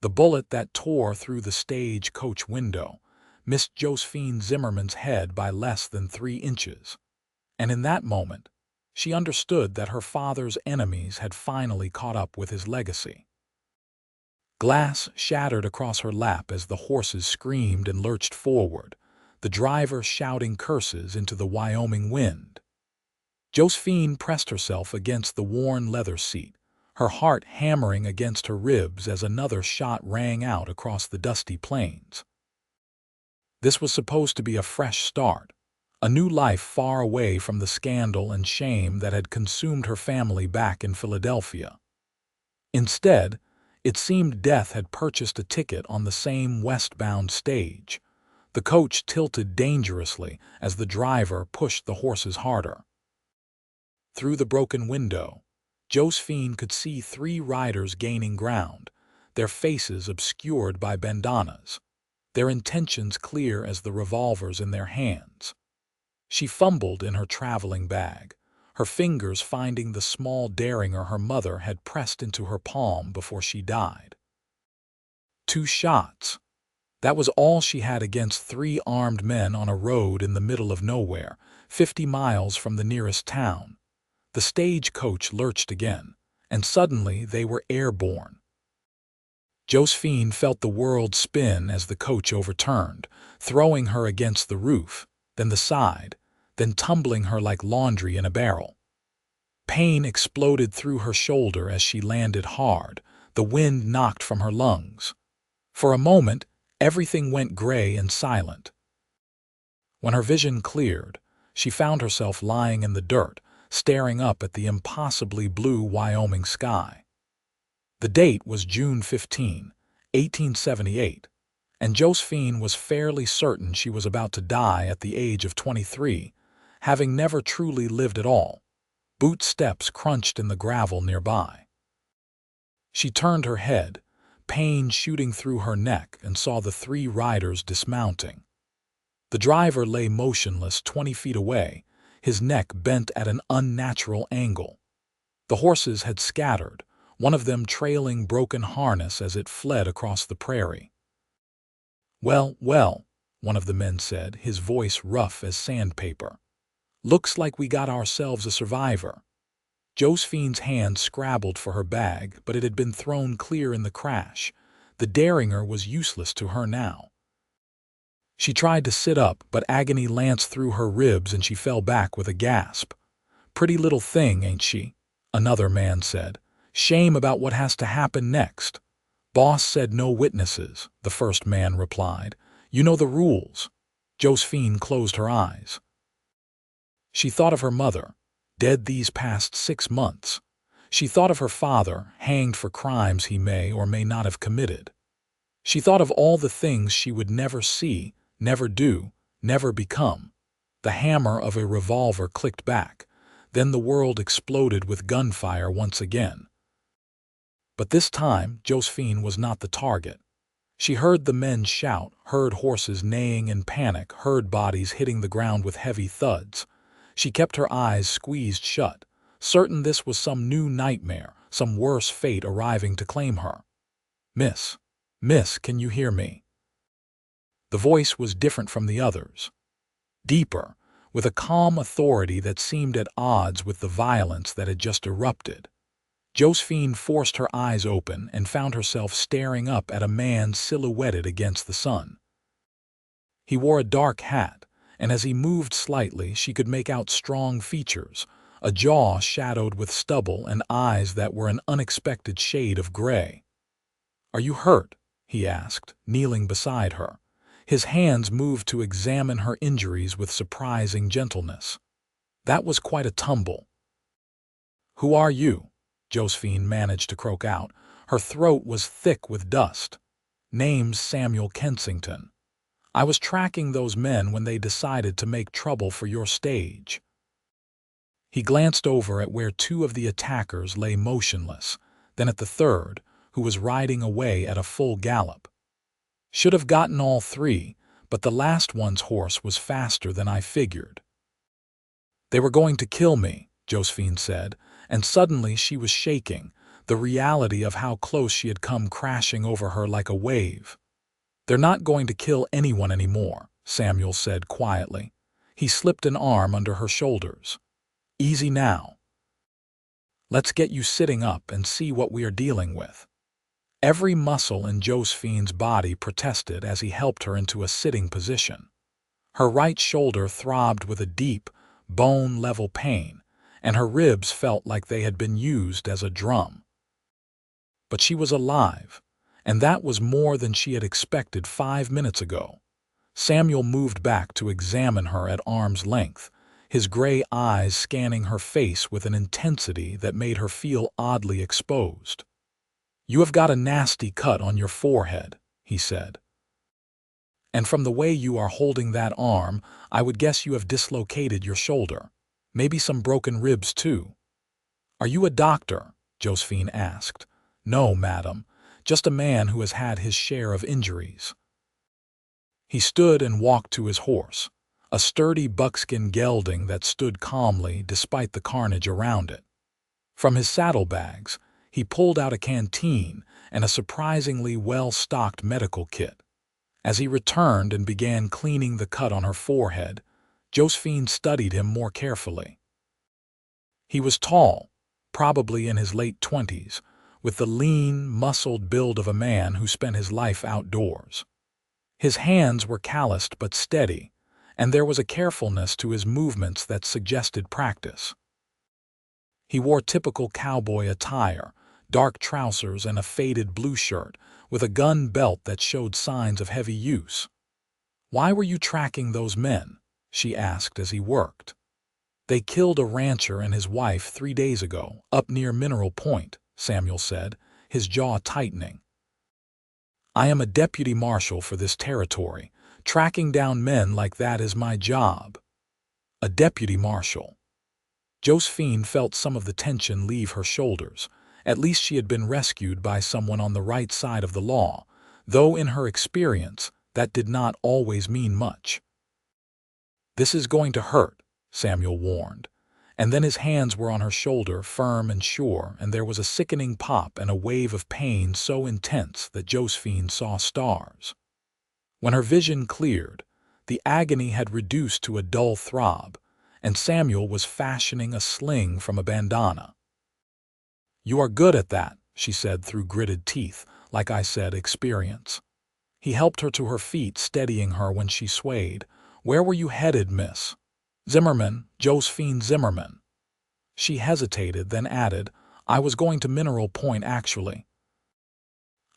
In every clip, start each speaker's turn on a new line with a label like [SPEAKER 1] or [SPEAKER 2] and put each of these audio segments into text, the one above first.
[SPEAKER 1] The bullet that tore through the stagecoach window missed Josephine Zimmerman's head by less than 3 inches, and in that moment, she understood that her father's enemies had finally caught up with his legacy. Glass shattered across her lap as the horses screamed and lurched forward, the driver shouting curses into the Wyoming wind. Josephine pressed herself against the worn leather seat, her heart hammering against her ribs as another shot rang out across the dusty plains. This was supposed to be a fresh start, a new life far away from the scandal and shame that had consumed her family back in Philadelphia. Instead, it seemed death had purchased a ticket on the same westbound stage. The coach tilted dangerously as the driver pushed the horses harder. Through the broken window, Josephine could see 3 riders gaining ground, their faces obscured by bandanas, their intentions clear as the revolvers in their hands. She fumbled in her traveling bag, her fingers finding the small derringer her mother had pressed into her palm before she died. 2 shots. That was all she had against 3 armed men on a road in the middle of nowhere, 50 miles from the nearest town. The stagecoach lurched again, and suddenly they were airborne. Josephine felt the world spin as the coach overturned, throwing her against the roof, then the side, then tumbling her like laundry in a barrel. Pain exploded through her shoulder as she landed hard, the wind knocked from her lungs. For a moment, everything went gray and silent. When her vision cleared, she found herself lying in the dirt, staring up at the impossibly blue Wyoming sky. The date was June 15, 1878, and Josephine was fairly certain she was about to die at the age of 23, having never truly lived at all. Boot steps crunched in the gravel nearby. She turned her head, pain shooting through her neck, and saw the 3 riders dismounting. The driver lay motionless 20 feet away, his neck bent at an unnatural angle. The horses had scattered, one of them trailing broken harness as it fled across the prairie. "Well, well," one of the men said, his voice rough as sandpaper. "Looks like we got ourselves a survivor." Josephine's hand scrabbled for her bag, but it had been thrown clear in the crash. The derringer was useless to her now. She tried to sit up, but agony lanced through her ribs and she fell back with a gasp. "Pretty little thing, ain't she?" another man said. "Shame about what has to happen next." "Boss said no witnesses," the first man replied. "You know the rules." Josephine closed her eyes. She thought of her mother, dead these past 6 months. She thought of her father, hanged for crimes he may or may not have committed. She thought of all the things she would never see, never do, never become. The hammer of a revolver clicked back. Then the world exploded with gunfire once again. But this time, Josephine was not the target. She heard the men shout, heard horses neighing in panic, heard bodies hitting the ground with heavy thuds. She kept her eyes squeezed shut, certain this was some new nightmare, some worse fate arriving to claim her. Miss, can you hear me?" The voice was different from the others. Deeper, with a calm authority that seemed at odds with the violence that had just erupted. Josephine forced her eyes open and found herself staring up at a man silhouetted against the sun. He wore a dark hat, and as he moved slightly she could make out strong features, a jaw shadowed with stubble and eyes that were an unexpected shade of gray. "Are you hurt?" he asked, kneeling beside her. His hands moved to examine her injuries with surprising gentleness. That was quite a tumble. "Who are you?" Josephine managed to croak out. Her throat was thick with dust. "Name's Samuel Kensington. I was tracking those men when they decided to make trouble for your stage." He glanced over at where 2 of the attackers lay motionless, then at the third, who was riding away at a full gallop. "Should have gotten all 3, but the last one's horse was faster than I figured." "They were going to kill me," Josephine said, and suddenly she was shaking, the reality of how close she had come crashing over her like a wave. "They're not going to kill anyone anymore," Samuel said quietly. He slipped an arm under her shoulders. "Easy now. Let's get you sitting up and see what we are dealing with." Every muscle in Josephine's body protested as he helped her into a sitting position. Her right shoulder throbbed with a deep, bone-level pain, and her ribs felt like they had been used as a drum. But she was alive, and that was more than she had expected 5 minutes ago. Samuel moved back to examine her at arm's length, his gray eyes scanning her face with an intensity that made her feel oddly exposed. "You have got a nasty cut on your forehead," he said. "And from the way you are holding that arm, I would guess you have dislocated your shoulder. Maybe some broken ribs, too." "Are you a doctor?" Josephine asked. "No, madam, just a man who has had his share of injuries." He stood and walked to his horse, a sturdy buckskin gelding that stood calmly despite the carnage around it. From his saddlebags, he pulled out a canteen and a surprisingly well-stocked medical kit. As he returned and began cleaning the cut on her forehead, Josephine studied him more carefully. He was tall, probably in his late 20s, with the lean, muscled build of a man who spent his life outdoors. His hands were calloused but steady, and there was a carefulness to his movements that suggested practice. He wore typical cowboy attire, dark trousers and a faded blue shirt, with a gun belt that showed signs of heavy use. "Why were you tracking those men?" she asked as he worked. "They killed a rancher and his wife 3 days ago, up near Mineral Point," Samuel said, his jaw tightening. "I am a deputy marshal for this territory. Tracking down men like that is my job." A deputy marshal. Josephine felt some of the tension leave her shoulders. At least she had been rescued by someone on the right side of the law, though in her experience, that did not always mean much. "This is going to hurt," Samuel warned, and then his hands were on her shoulder, firm and sure, and there was a sickening pop and a wave of pain so intense that Josephine saw stars. When her vision cleared, the agony had reduced to a dull throb, and Samuel was fashioning a sling from a bandana. "You are good at that," she said through gritted teeth, "like I said, experience." He helped her to her feet, steadying her when she swayed. "Where were you headed, Miss?" "Zimmerman, Josephine Zimmerman." She hesitated, then added, "I was going to Mineral Point, actually.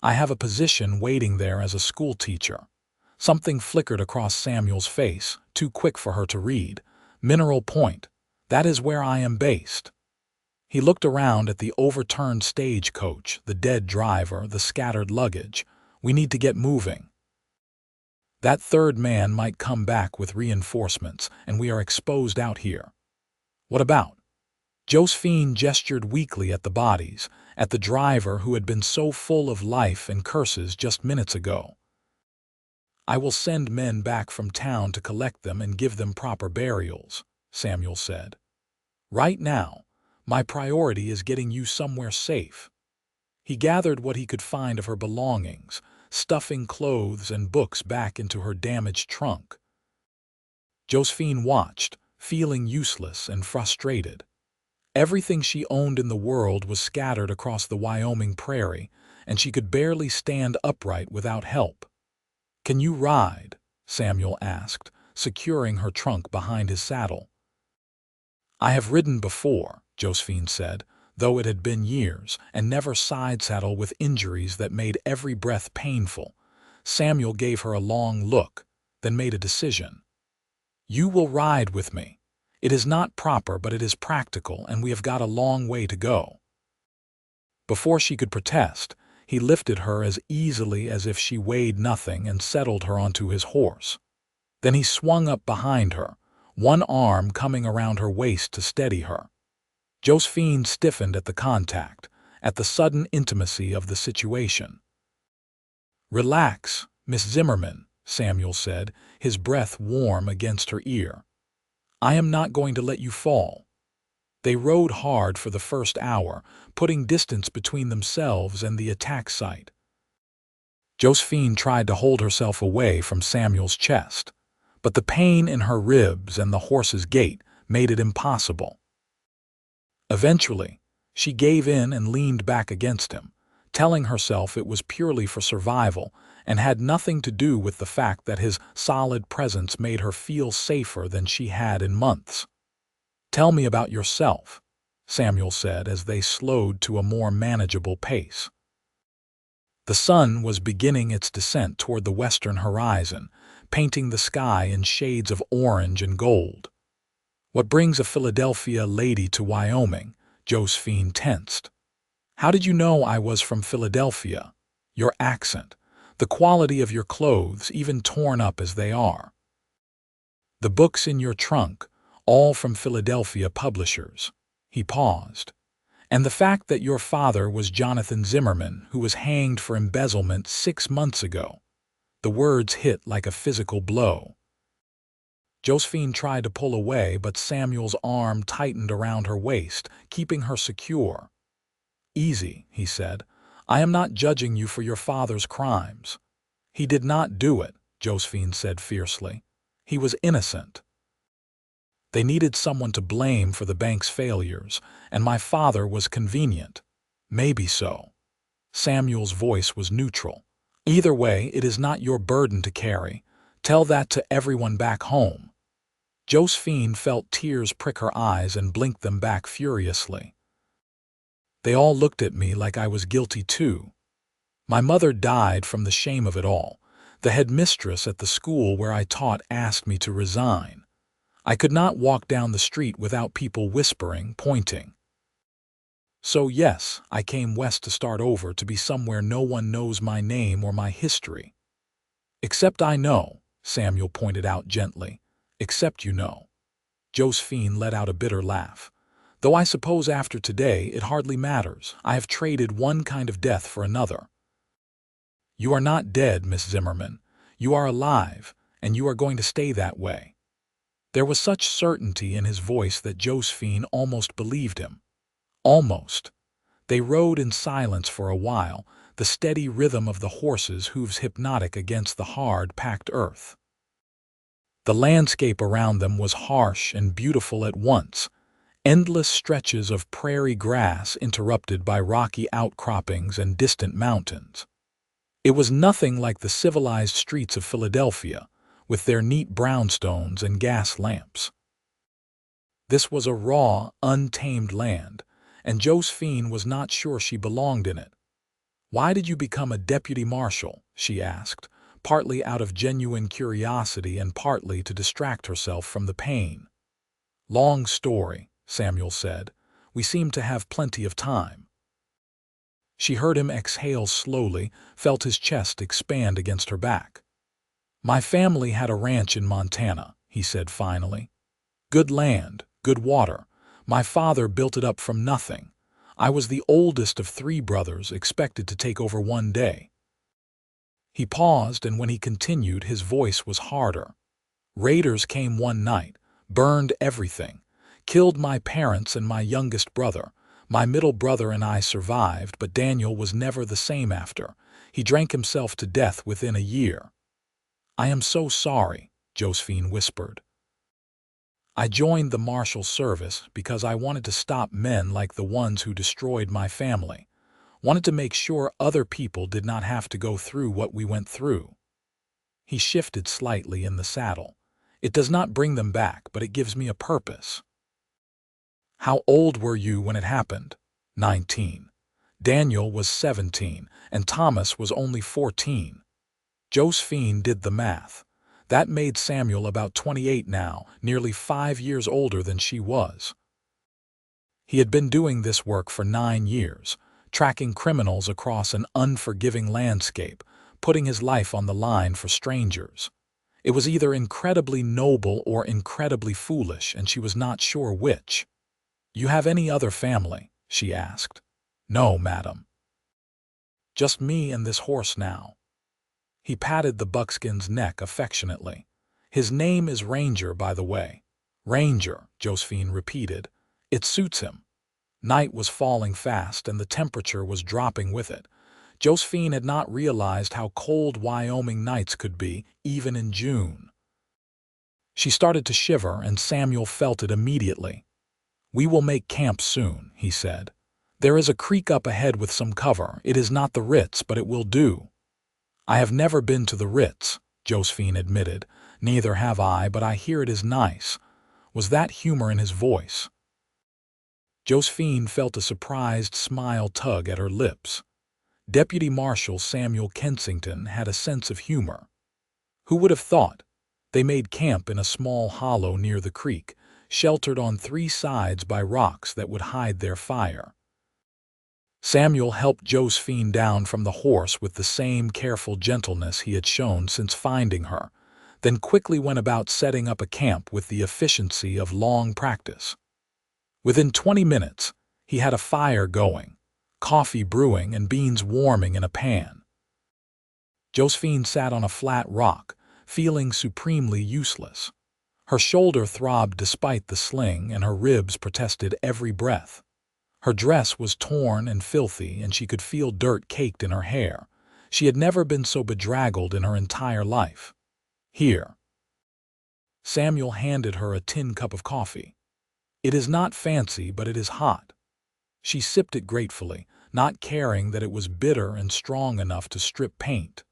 [SPEAKER 1] I have a position waiting there as a school teacher." Something flickered across Samuel's face, too quick for her to read. "Mineral Point. That is where I am based." He looked around at the overturned stagecoach, the dead driver, the scattered luggage. "We need to get moving. That third man might come back with reinforcements, and we are exposed out here." "What about?" Josephine gestured weakly at the bodies, at the driver who had been so full of life and curses just minutes ago. "I will send men back from town to collect them and give them proper burials," Samuel said. "Right now, my priority is getting you somewhere safe." He gathered what he could find of her belongings, stuffing clothes and books back into her damaged trunk. Josephine watched, feeling useless and frustrated. Everything she owned in the world was scattered across the Wyoming prairie, and she could barely stand upright without help. "Can you ride?" Samuel asked, securing her trunk behind his saddle. "I have ridden before," Josephine said, though it had been years, and never side-saddle with injuries that made every breath painful. Samuel gave her a long look, then made a decision. "You will ride with me. It is not proper, but it is practical, and we have got a long way to go." Before she could protest, he lifted her as easily as if she weighed nothing and settled her onto his horse. Then he swung up behind her, one arm coming around her waist to steady her. Josephine stiffened at the contact, at the sudden intimacy of the situation. "Relax, Miss Zimmerman," Samuel said, his breath warm against her ear. "I am not going to let you fall." They rode hard for the first hour, putting distance between themselves and the attack site. Josephine tried to hold herself away from Samuel's chest, but the pain in her ribs and the horse's gait made it impossible. Eventually, she gave in and leaned back against him, telling herself it was purely for survival and had nothing to do with the fact that his solid presence made her feel safer than she had in months. "Tell me about yourself," Samuel said as they slowed to a more manageable pace. The sun was beginning its descent toward the western horizon, painting the sky in shades of orange and gold. "What brings a Philadelphia lady to Wyoming?" Josephine tensed. "How did you know I was from Philadelphia? Your accent, the quality of your clothes, even torn up as they are. The books in your trunk, all from Philadelphia publishers." He paused. "And the fact that your father was Josephine Zimmerman, who was hanged for embezzlement 6 months ago." The words hit like a physical blow. Josephine tried to pull away, but Samuel's arm tightened around her waist, keeping her secure. "Easy," he said. "I am not judging you for your father's crimes." "He did not do it," Josephine said fiercely. "He was innocent. They needed someone to blame for the bank's failures, and my father was convenient." "Maybe so." Samuel's voice was neutral. "Either way, it is not your burden to carry. Tell that to everyone back home." Josephine felt tears prick her eyes and blinked them back furiously. "They all looked at me like I was guilty too. My mother died from the shame of it all. The headmistress at the school where I taught asked me to resign. I could not walk down the street without people whispering, pointing. So yes, I came west to start over, to be somewhere no one knows my name or my history." "Except I know," Samuel pointed out gently. "Except you know." Josephine let out a bitter laugh. "Though I suppose after today it hardly matters. I have traded one kind of death for another." "You are not dead, Miss Zimmerman. You are alive, and you are going to stay that way." There was such certainty in his voice that Josephine almost believed him. Almost. They rode in silence for a while, the steady rhythm of the horses' hooves hypnotic against the hard, packed earth. The landscape around them was harsh and beautiful at once, endless stretches of prairie grass interrupted by rocky outcroppings and distant mountains. It was nothing like the civilized streets of Philadelphia, with their neat brownstones and gas lamps. This was a raw, untamed land, and Josephine was not sure she belonged in it. "Why did you become a deputy marshal?" she asked, partly out of genuine curiosity and partly to distract herself from the pain. "Long story," Samuel said. "We seem to have plenty of time." She heard him exhale slowly, felt his chest expand against her back. "My family had a ranch in Montana," he said finally. "Good land, good water. My father built it up from nothing. I was the oldest of 3 brothers, expected to take over one day." He paused, and when he continued, his voice was harder. "Raiders came one night, burned everything, killed my parents and my youngest brother. My middle brother and I survived, but Daniel was never the same after. He drank himself to death within a year." "I am so sorry," Josephine whispered. "I joined the Marshal Service because I wanted to stop men like the ones who destroyed my family. Wanted to make sure other people did not have to go through what we went through." He shifted slightly in the saddle. "It does not bring them back, but it gives me a purpose." "How old were you when it happened?" 19. Daniel was 17, and Thomas was only 14. Josephine did the math. That made Samuel about 28 now, nearly 5 years older than she was. He had been doing this work for 9 years, tracking criminals across an unforgiving landscape, putting his life on the line for strangers. It was either incredibly noble or incredibly foolish, and she was not sure which. "You have any other family?" she asked. "No, madam. Just me and this horse now." He patted the buckskin's neck affectionately. "His name is Ranger, by the way." "Ranger," Josephine repeated. It suits him. Night was falling fast and the temperature was dropping with it. Josephine had not realized how cold Wyoming nights could be, even in June. She started to shiver, and Samuel felt it immediately. "We will make camp soon," he said. "There is a creek up ahead with some cover. It is not the Ritz, but it will do." "I have never been to the Ritz," Josephine admitted. "Neither have I, but I hear it is nice." Was that humor in his voice? Josephine felt a surprised smile tug at her lips. Deputy Marshal Samuel Kensington had a sense of humor. Who would have thought? They made camp in a small hollow near the creek, sheltered on three sides by rocks that would hide their fire. Samuel helped Josephine down from the horse with the same careful gentleness he had shown since finding her, then quickly went about setting up a camp with the efficiency of long practice. Within 20 minutes, he had a fire going, coffee brewing, and beans warming in a pan. Josephine sat on a flat rock, feeling supremely useless. Her shoulder throbbed despite the sling, and her ribs protested every breath. Her dress was torn and filthy, and she could feel dirt caked in her hair. She had never been so bedraggled in her entire life. "Here." Samuel handed her a tin cup of coffee. "It is not fancy, but it is hot." She sipped it gratefully, not caring that it was bitter and strong enough to strip paint.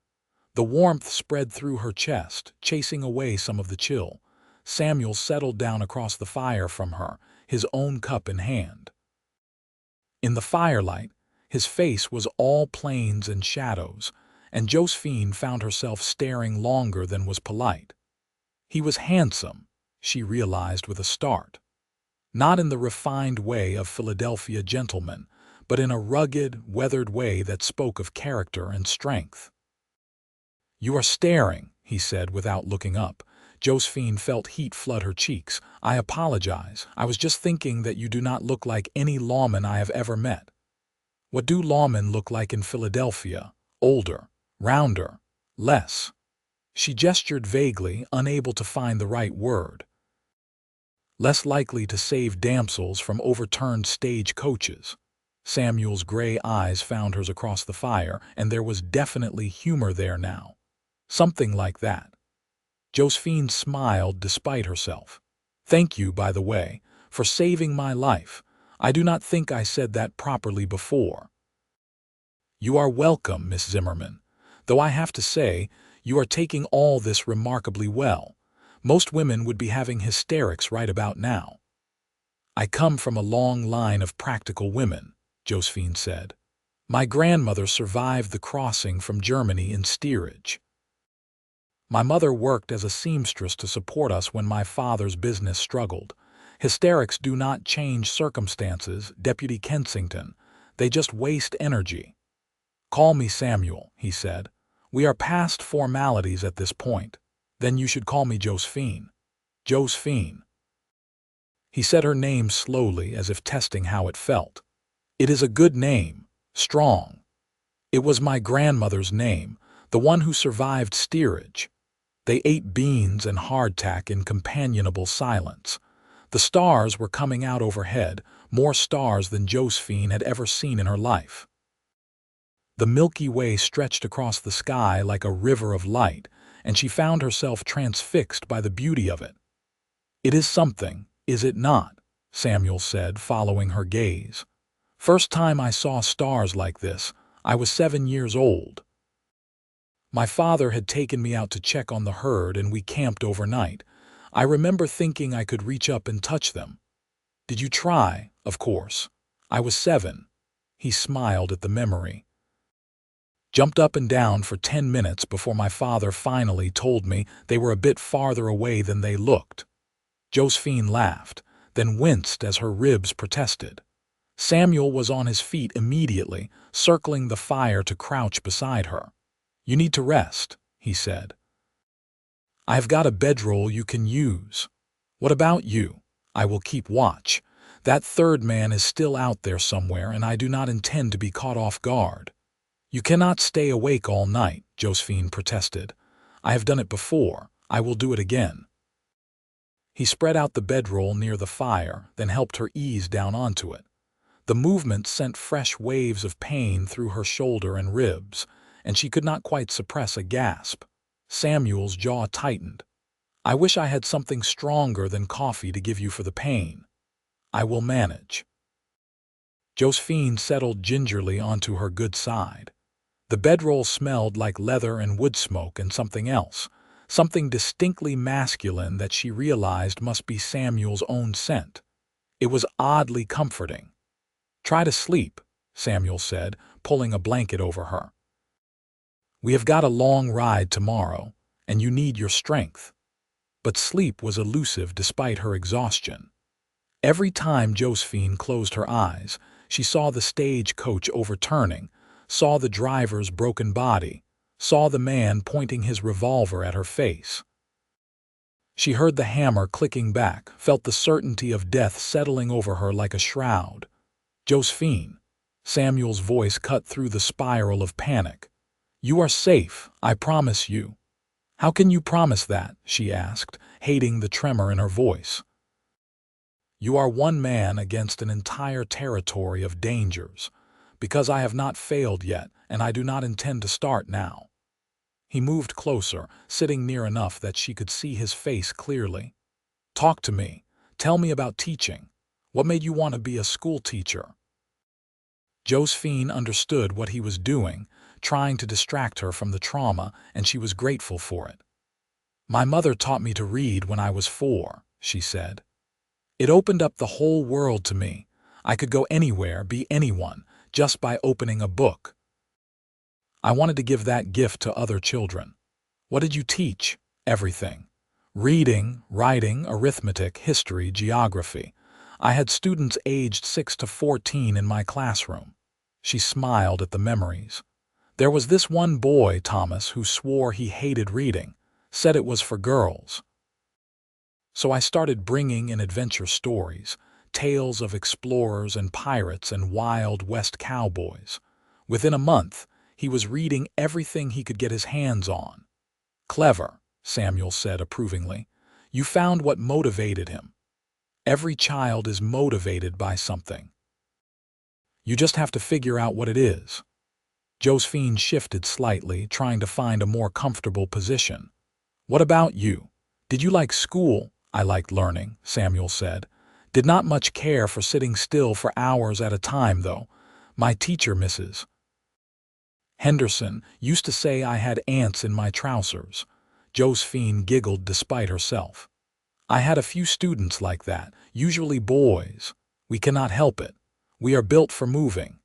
[SPEAKER 1] The warmth spread through her chest, chasing away some of the chill. Samuel settled down across the fire from her, his own cup in hand. In the firelight, his face was all planes and shadows, and Josephine found herself staring longer than was polite. He was handsome, she realized with a start. Not in the refined way of Philadelphia gentlemen, but in a rugged, weathered way that spoke of character and strength. "You are staring," he said without looking up. Josephine felt heat flood her cheeks. "I apologize. I was just thinking that you do not look like any lawman I have ever met." "What do lawmen look like in Philadelphia? Older, rounder, less?" She gestured vaguely, unable to find the right word. "Less likely to save damsels from overturned stagecoaches." Samuel's gray eyes found hers across the fire, and there was definitely humor there now. Something like that. Josephine smiled despite herself. "Thank you, by the way, for saving my life. I do not think I said that properly before." "You are welcome, Miss Zimmerman. Though I have to say, you are taking all this remarkably well. Most women would be having hysterics right about now." "I come from a long line of practical women," Josephine said. "My grandmother survived the crossing from Germany in steerage. My mother worked as a seamstress to support us when my father's business struggled. Hysterics do not change circumstances, Deputy Kensington. They just waste energy." "Call me Samuel," he said. "We are past formalities at this point. Then you should call me Josephine." "Josephine." He said her name slowly, as if testing how it felt. "It is a good name, strong. It was my grandmother's name, the one who survived steerage." They ate beans and hardtack in companionable silence. The stars were coming out overhead, more stars than Josephine had ever seen in her life. The Milky Way stretched across the sky like a river of light, and she found herself transfixed by the beauty of it. "It is something, is it not?" Samuel said, following her gaze. "First time I saw stars like this, I was 7 years old. My father had taken me out to check on the herd, and we camped overnight. I remember thinking I could reach up and touch them. Did you try? Of course. I was 7. He smiled at the memory. "Jumped up and down for 10 minutes before my father finally told me they were a bit farther away than they looked." Josephine laughed, then winced as her ribs protested. Samuel was on his feet immediately, circling the fire to crouch beside her. "You need to rest," he said. "I have got a bedroll you can use. What about you? I will keep watch. That third man is still out there somewhere, and I do not intend to be caught off guard." "You cannot stay awake all night," Josephine protested. "I have done it before. I will do it again." He spread out the bedroll near the fire, then helped her ease down onto it. The movement sent fresh waves of pain through her shoulder and ribs, and she could not quite suppress a gasp. Samuel's jaw tightened. "I wish I had something stronger than coffee to give you for the pain. I will manage." Josephine settled gingerly onto her good side. The bedroll smelled like leather and wood smoke and something else, something distinctly masculine that she realized must be Samuel's own scent. It was oddly comforting. "Try to sleep," Samuel said, pulling a blanket over her. "We have got a long ride tomorrow, and you need your strength." But sleep was elusive despite her exhaustion. Every time Josephine closed her eyes, she saw the stagecoach overturning, saw the driver's broken body, saw the man pointing his revolver at her face. She heard the hammer clicking back, felt the certainty of death settling over her like a shroud. "Josephine," Samuel's voice cut through the spiral of panic. "You are safe, I promise you." "How can you promise that?" she asked, hating the tremor in her voice. "You are one man against an entire territory of dangers, because I have not failed yet, and I do not intend to start now." He moved closer, sitting near enough that she could see his face clearly. "Talk to me. Tell me about teaching. What made you want to be a school teacher?" Josephine understood what he was doing, trying to distract her from the trauma, and she was grateful for it. "My mother taught me to read when I was 4, she said. "It opened up the whole world to me. I could go anywhere, be anyone, just by opening a book. I wanted to give that gift to other children." "What did you teach?" "Everything. Reading, writing, arithmetic, history, geography. I had students aged 6 to 14 in my classroom." She smiled at the memories. "There was this one boy, Thomas, who swore he hated reading, said it was for girls. So I started bringing in adventure stories, tales of explorers and pirates and Wild West cowboys. Within a month, he was reading everything he could get his hands on." "Clever," Samuel said approvingly. "You found what motivated him. Every child is motivated by something. You just have to figure out what it is." Josephine shifted slightly, trying to find a more comfortable position. "What about you? Did you like school?" "I liked learning," Samuel said. "Did not much care for sitting still for hours at a time, though. My teacher, Mrs. Henderson, used to say I had ants in my trousers." Josephine giggled despite herself. "I had a few students like that, usually boys. We cannot help it. We are built for moving."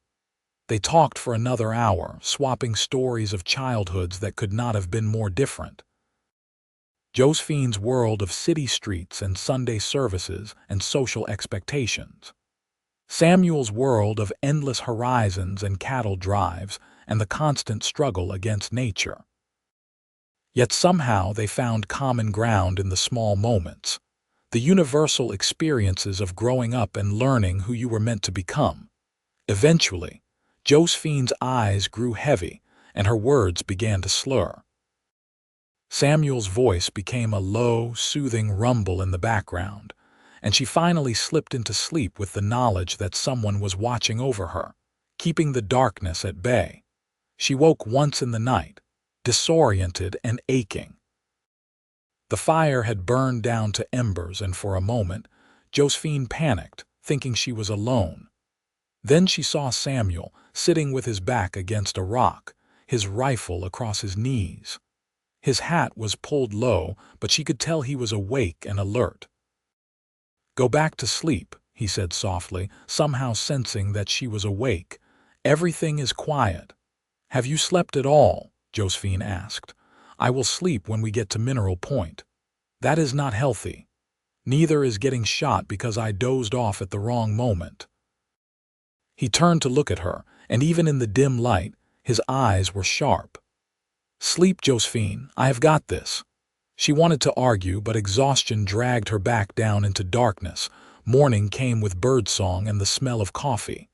[SPEAKER 1] They talked for another hour, swapping stories of childhoods that could not have been more different. Josephine's world of city streets and Sunday services and social expectations. Samuel's world of endless horizons and cattle drives and the constant struggle against nature. Yet somehow they found common ground in the small moments, the universal experiences of growing up and learning who you were meant to become. Eventually, Josephine's eyes grew heavy and her words began to slur. Samuel's voice became a low, soothing rumble in the background, and she finally slipped into sleep with the knowledge that someone was watching over her, keeping the darkness at bay. She woke once in the night, disoriented and aching. The fire had burned down to embers, and for a moment, Josephine panicked, thinking she was alone. Then she saw Samuel sitting with his back against a rock, his rifle across his knees. His hat was pulled low, but she could tell he was awake and alert. "Go back to sleep," he said softly, somehow sensing that she was awake. "Everything is quiet." "Have you slept at all?" Josephine asked. "I will sleep when we get to Mineral Point." "That is not healthy. Neither is getting shot because I dozed off at the wrong moment." He turned to look at her, and even in the dim light, his eyes were sharp. "Sleep, Josephine. I have got this." She wanted to argue, but exhaustion dragged her back down into darkness. Morning came with birdsong and the smell of coffee.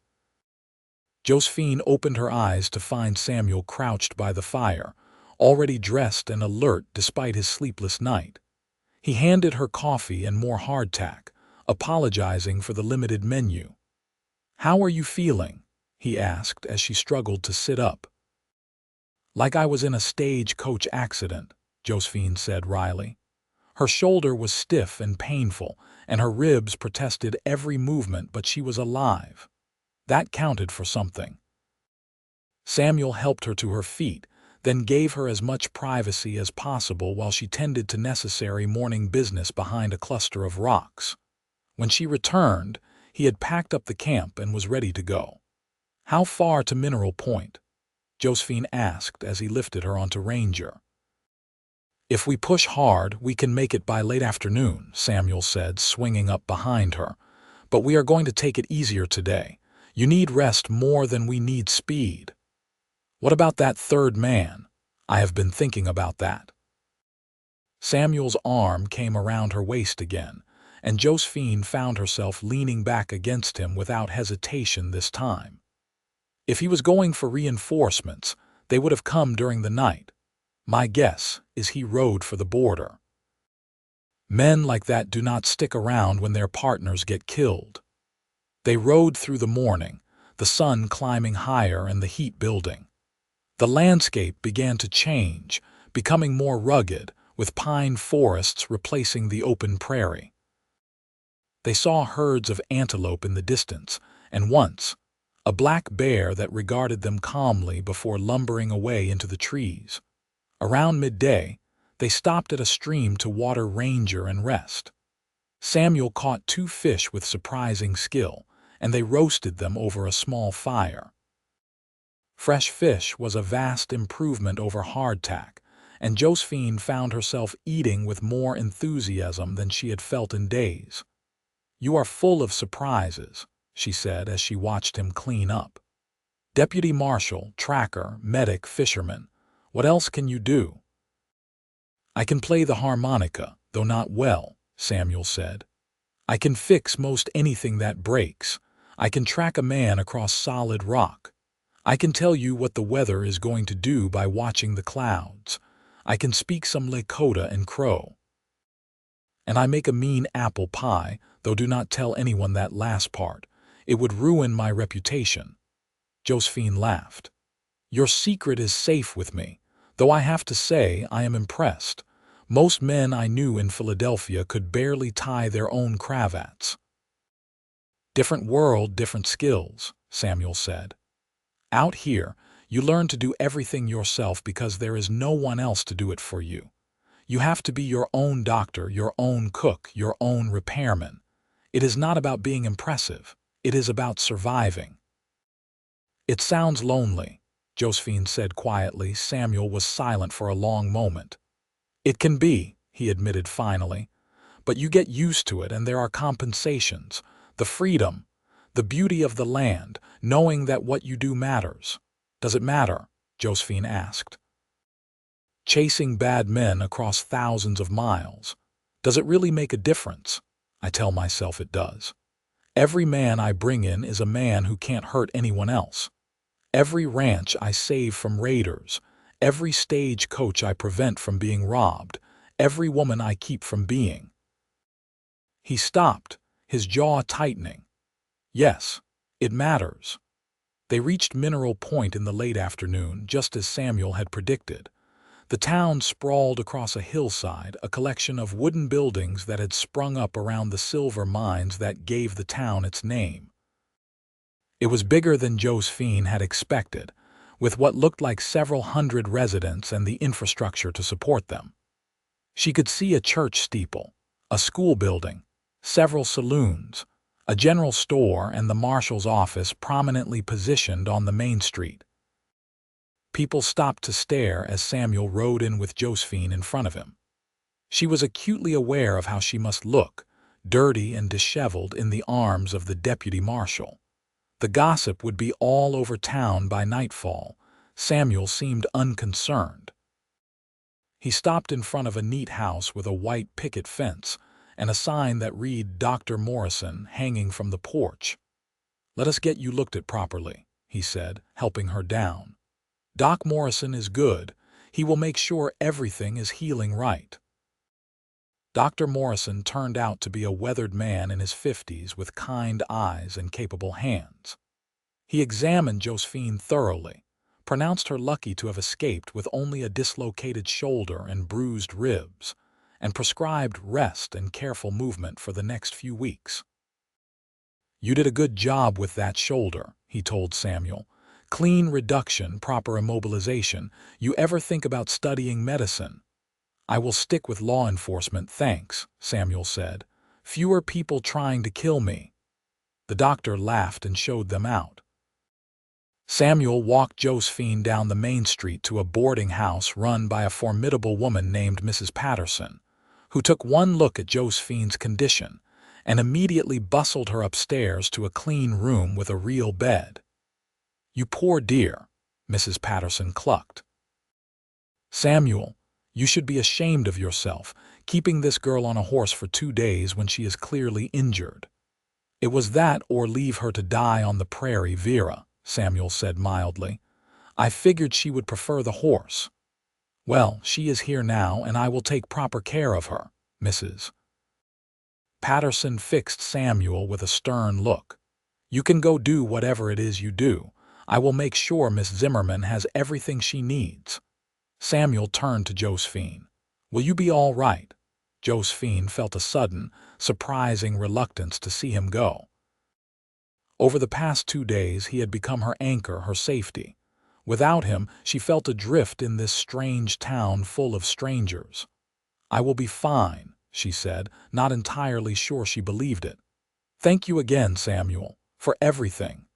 [SPEAKER 1] Josephine opened her eyes to find Samuel crouched by the fire, already dressed and alert despite his sleepless night. He handed her coffee and more hardtack, apologizing for the limited menu. "How are you feeling?" he asked as she struggled to sit up. "Like I was in a stagecoach accident," Josephine said wryly. Her shoulder was stiff and painful, and her ribs protested every movement, but she was alive. That counted for something. Samuel helped her to her feet, then gave her as much privacy as possible while she tended to necessary morning business behind a cluster of rocks. When she returned, he had packed up the camp and was ready to go. "How far to Mineral Point?" Josephine asked as he lifted her onto Ranger. "If we push hard, we can make it by late afternoon," Samuel said, swinging up behind her. "But we are going to take it easier today. You need rest more than we need speed." "What about that third man?" "I have been thinking about that." Samuel's arm came around her waist again, and Josephine found herself leaning back against him without hesitation this time. If he was going for reinforcements, they would have come during the night. My guess is he rode for the border. Men like that do not stick around when their partners get killed. They rode through the morning, the sun climbing higher and the heat building. The landscape began to change, becoming more rugged, with pine forests replacing the open prairie. They saw herds of antelope in the distance, and once, a black bear that regarded them calmly before lumbering away into the trees. Around midday, they stopped at a stream to water Ranger and rest. Samuel caught 2 fish with surprising skill, and they roasted them over a small fire. Fresh fish was a vast improvement over hardtack, and Josephine found herself eating with more enthusiasm than she had felt in days. "You are full of surprises," she said as she watched him clean up. "Deputy Marshal, tracker, medic, fisherman. What else can you do?" "I can play the harmonica, though not well," Samuel said. "I can fix most anything that breaks. I can track a man across solid rock. I can tell you what the weather is going to do by watching the clouds. I can speak some Lakota and Crow. And I make a mean apple pie, though do not tell anyone that last part. It would ruin my reputation." Josephine laughed. "Your secret is safe with me, though I have to say I am impressed. Most men I knew in Philadelphia could barely tie their own cravats." "Different world, different skills," Samuel said. "Out here, you learn to do everything yourself because there is no one else to do it for you. You have to be your own doctor, your own cook, your own repairman. It is not about being impressive. It is about surviving." "It sounds lonely," Josephine said quietly. Samuel was silent for a long moment. "It can be," he admitted finally. "But you get used to it, and there are compensations. The freedom, the beauty of the land, knowing that what you do matters." "Does it matter?" Josephine asked. "Chasing bad men across thousands of miles. Does it really make a difference?" "I tell myself it does. Every man I bring in is a man who can't hurt anyone else. Every ranch I save from raiders, every stagecoach I prevent from being robbed, every woman I keep from being." He stopped, his jaw tightening. "Yes, it matters." They reached Mineral Point in the late afternoon, just as Samuel had predicted. The town sprawled across a hillside, a collection of wooden buildings that had sprung up around the silver mines that gave the town its name. It was bigger than Josephine had expected, with what looked like several hundred residents and the infrastructure to support them. She could see a church steeple, a school building, several saloons, a general store, and the marshal's office prominently positioned on the main street. People stopped to stare as Samuel rode in with Josephine in front of him. She was acutely aware of how she must look, dirty and disheveled in the arms of the deputy marshal. The gossip would be all over town by nightfall. Samuel seemed unconcerned. He stopped in front of a neat house with a white picket fence and a sign that read Dr. Morrison hanging from the porch. "Let us get you looked at properly," he said, helping her down. "Doc Morrison is good. He will make sure everything is healing right." Dr. Morrison turned out to be a weathered man in his 50s with kind eyes and capable hands. He examined Josephine thoroughly, pronounced her lucky to have escaped with only a dislocated shoulder and bruised ribs, and prescribed rest and careful movement for the next few weeks. "You did a good job with that shoulder," he told Samuel. "Clean reduction, proper immobilization. You ever think about studying medicine?" "I will stick with law enforcement, thanks," Samuel said. "Fewer people trying to kill me." The doctor laughed and showed them out. Samuel walked Josephine down the main street to a boarding house run by a formidable woman named Mrs. Patterson, who took one look at Josephine's condition and immediately bustled her upstairs to a clean room with a real bed. "You poor dear," Mrs. Patterson clucked. "Samuel, you should be ashamed of yourself, keeping this girl on a horse for 2 days when she is clearly injured." "It was that or leave her to die on the prairie, Vera," Samuel said mildly. "I figured she would prefer the horse." "Well, she is here now, and I will take proper care of her, Mrs. Patterson fixed Samuel with a stern look. "You can go do whatever it is you do. I will make sure Miss Zimmerman has everything she needs." Samuel turned to Josephine. "Will you be all right?" Josephine felt a sudden, surprising reluctance to see him go. Over the past 2 days he had become her anchor, her safety. Without him, she felt adrift in this strange town full of strangers. "I will be fine," she said, not entirely sure she believed it. "Thank you again, Samuel, for everything."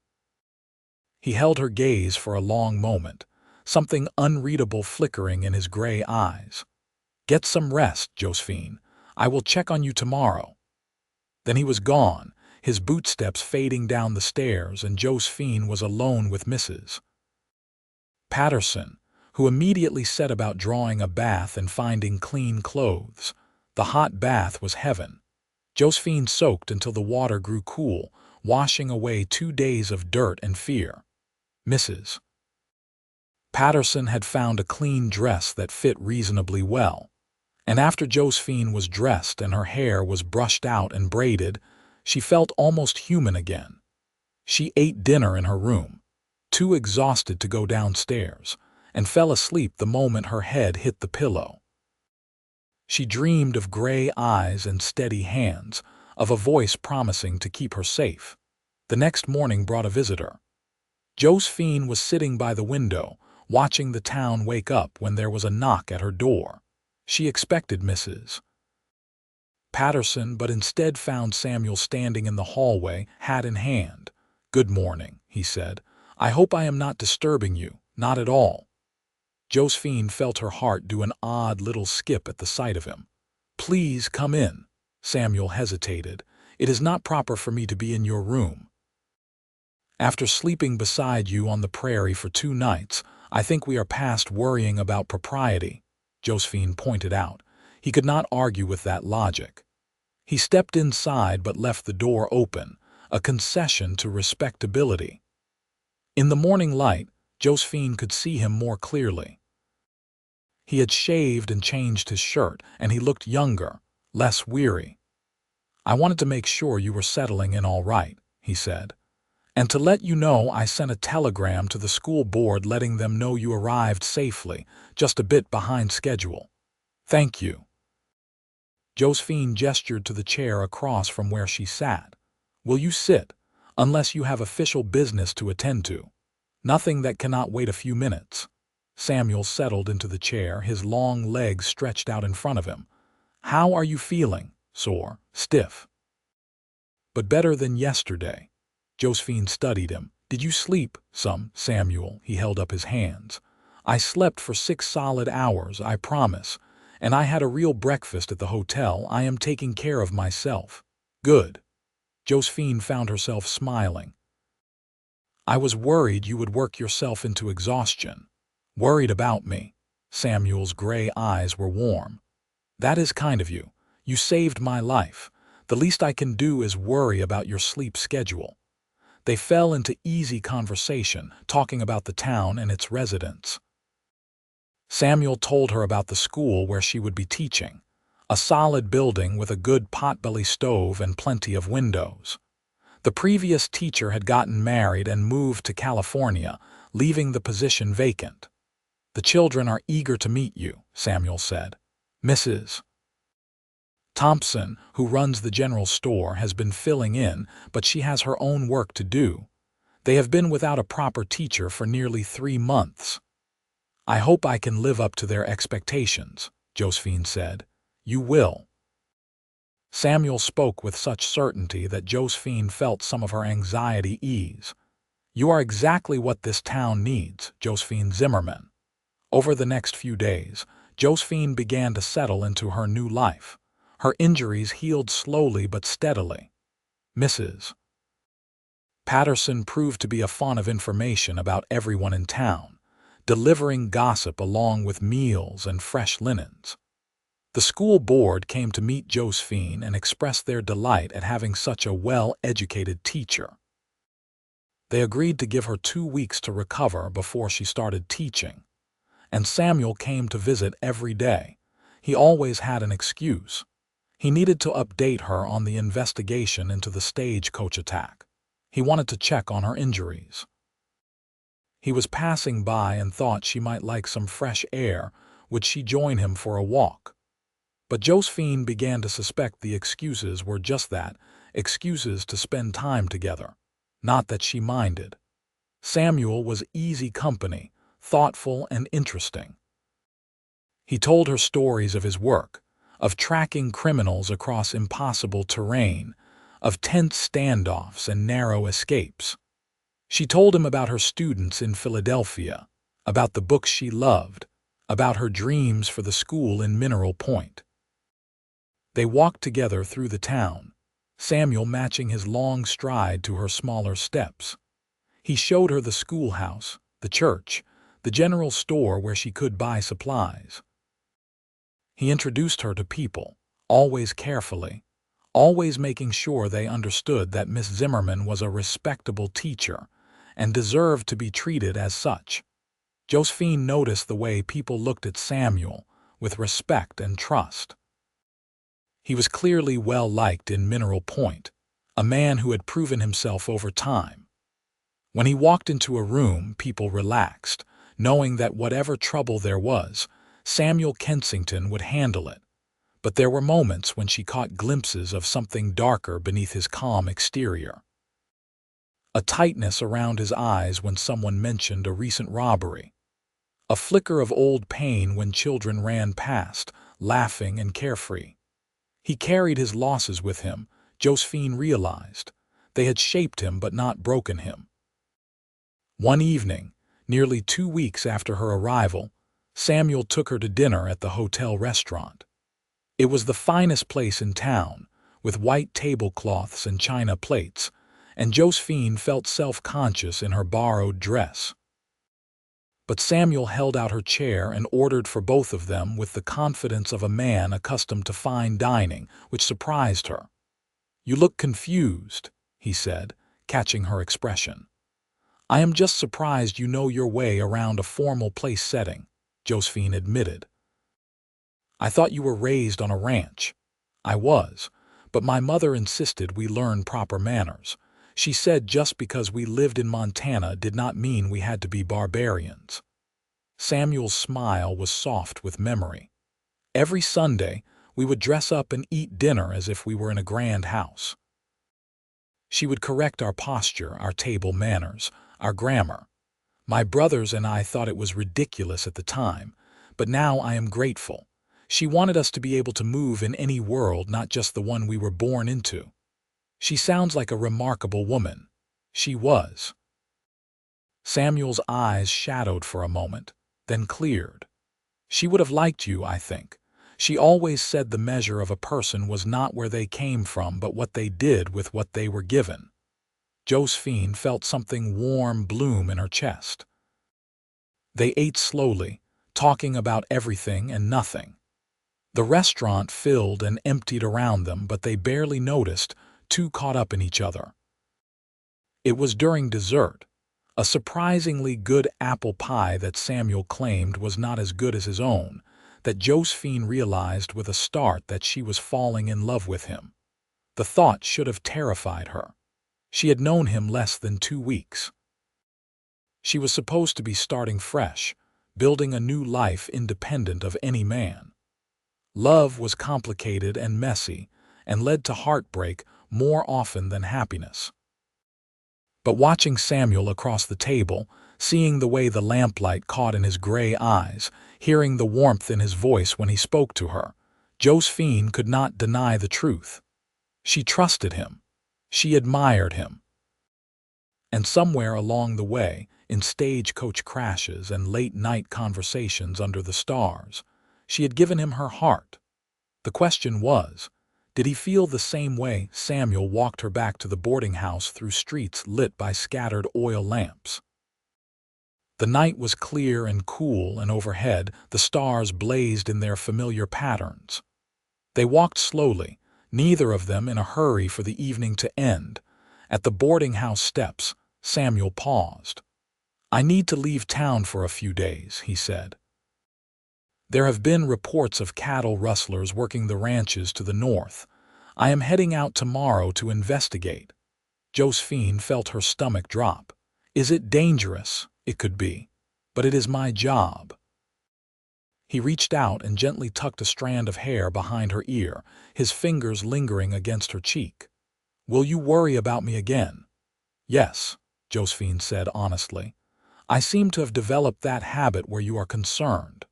[SPEAKER 1] He held her gaze for a long moment, something unreadable flickering in his gray eyes. "Get some rest, Josephine. I will check on you tomorrow." Then he was gone, his bootsteps fading down the stairs, and Josephine was alone with Mrs. Patterson, who immediately set about drawing a bath and finding clean clothes. The hot bath was heaven. Josephine soaked until the water grew cool, washing away 2 days of dirt and fear. Mrs. Patterson had found a clean dress that fit reasonably well, and after Josephine was dressed and her hair was brushed out and braided, she felt almost human again. She ate dinner in her room, too exhausted to go downstairs, and fell asleep the moment her head hit the pillow. She dreamed of gray eyes and steady hands, of a voice promising to keep her safe. The next morning brought a visitor. Josephine was sitting by the window, watching the town wake up when there was a knock at her door. She expected Mrs. Patterson, but instead found Samuel standing in the hallway, hat in hand. "Good morning," he said. "I hope I am not disturbing you, not at all." Josephine felt her heart do an odd little skip at the sight of him. "Please come in." Samuel hesitated. "It is not proper for me to be in your room. After sleeping beside you on the prairie for 2 nights, I think we are past worrying about propriety," Josephine pointed out. He could not argue with that logic. He stepped inside but left the door open, a concession to respectability. In the morning light, Josephine could see him more clearly. He had shaved and changed his shirt, and he looked younger, less weary. "I wanted to make sure you were settling in all right," he said. "And to let you know, I sent a telegram to the school board letting them know you arrived safely, just a bit behind schedule." "Thank you." Josephine gestured to the chair across from where she sat. "Will you sit, unless you have official business to attend to?" "Nothing that cannot wait a few minutes." Samuel settled into the chair, his long legs stretched out in front of him. "How are you feeling? Sore? Stiff?" "But better than yesterday." Josephine studied him. "Did you sleep some, Samuel?" He held up his hands. "I slept for 6 solid hours, I promise. And I had a real breakfast at the hotel. I am taking care of myself." "Good." Josephine found herself smiling. "I was worried you would work yourself into exhaustion." "Worried about me?" Samuel's gray eyes were warm. "That is kind of you. You saved my life. The least I can do is worry about your sleep schedule." They fell into easy conversation, talking about the town and its residents. Samuel told her about the school where she would be teaching. a solid building with a good potbelly stove and plenty of windows. The previous teacher had gotten married and moved to California, leaving the position vacant. "The children are eager to meet you," Samuel said. "Mrs. Thompson, who runs the general store, has been filling in, but she has her own work to do. They have been without a proper teacher for nearly 3 months. I hope I can live up to their expectations," Josephine said. "You will." Samuel spoke with such certainty that Josephine felt some of her anxiety ease. "You are exactly what this town needs, Josephine Zimmerman." Over the next few days, Josephine began to settle into her new life. Her injuries healed slowly but steadily. Mrs. Patterson proved to be a font of information about everyone in town, delivering gossip along with meals and fresh linens. The school board came to meet Josephine and expressed their delight at having such a well-educated teacher. They agreed to give her 2 weeks to recover before she started teaching. And Samuel came to visit every day. He always had an excuse. He needed to update her on the investigation into the stagecoach attack. He wanted to check on her injuries. He was passing by and thought she might like some fresh air. Would she join him for a walk? But Josephine began to suspect the excuses were just that, excuses to spend time together. Not that she minded. Samuel was easy company, thoughtful and interesting. He told her stories of his work, of tracking criminals across impossible terrain, of tense standoffs and narrow escapes. She told him about her students in Philadelphia, about the books she loved, about her dreams for the school in Mineral Point. They walked together through the town, Samuel matching his long stride to her smaller steps. He showed her the schoolhouse, the church, the general store where she could buy supplies. He introduced her to people, always carefully, always making sure they understood that Miss Zimmerman was a respectable teacher and deserved to be treated as such. Josephine noticed the way people looked at Samuel with respect and trust. He was clearly well-liked in Mineral Point, a man who had proven himself over time. When he walked into a room, people relaxed, knowing that whatever trouble there was, Samuel Kensington would handle it. But there were moments when she caught glimpses of something darker beneath his calm exterior. A tightness around his eyes when someone mentioned a recent robbery. A flicker of old pain when children ran past, laughing and carefree. He carried his losses with him, Josephine realized. They had shaped him but not broken him. One evening, nearly 2 weeks after her arrival, Samuel took her to dinner at the hotel restaurant. It was the finest place in town, with white tablecloths and china plates, and Josephine felt self-conscious in her borrowed dress. But Samuel held out her chair and ordered for both of them with the confidence of a man accustomed to fine dining, which surprised her. "You look confused," he said, catching her expression. "I am just surprised you know your way around a formal place setting," Josephine admitted. "I thought you were raised on a ranch." "I was, but my mother insisted we learn proper manners. She said just because we lived in Montana did not mean we had to be barbarians." Samuel's smile was soft with memory. "Every Sunday, we would dress up and eat dinner as if we were in a grand house. She would correct our posture, our table manners, our grammar. My brothers and I thought it was ridiculous at the time, but now I am grateful. She wanted us to be able to move in any world, not just the one we were born into. She sounds like a remarkable woman." She was. Samuel's eyes shadowed for a moment, then cleared. "She would have liked you, I think. She always said the measure of a person was not where they came from but what they did with what they were given." Josephine felt something warm bloom in her chest. They ate slowly, talking about everything and nothing. The restaurant filled and emptied around them, but they barely noticed, too caught up in each other. It was during dessert, a surprisingly good apple pie that Samuel claimed was not as good as his own, that Josephine realized with a start that she was falling in love with him. The thought should have terrified her. She had known him less than 2 weeks. She was supposed to be starting fresh, building a new life independent of any man. Love was complicated and messy, and led to heartbreak more often than happiness. But watching Samuel across the table, seeing the way the lamplight caught in his gray eyes, hearing the warmth in his voice when he spoke to her, Josephine could not deny the truth. She trusted him. She admired him. And somewhere along the way, in stagecoach crashes and late-night conversations under the stars, she had given him her heart. The question was, did he feel the same way? Samuel walked her back to the boarding house through streets lit by scattered oil lamps. The night was clear and cool, and overhead the stars blazed in their familiar patterns. They walked slowly, neither of them in a hurry for the evening to end. At the boarding house steps, Samuel paused. "I need to leave town for a few days," he said. "There have been reports of cattle rustlers working the ranches to the north. I am heading out tomorrow to investigate." Josephine felt her stomach drop. "Is it dangerous?" "It could be. But it is my job." He reached out and gently tucked a strand of hair behind her ear, his fingers lingering against her cheek. "Will you worry about me again?" "Yes," Josephine said honestly. "I seem to have developed that habit where you are concerned."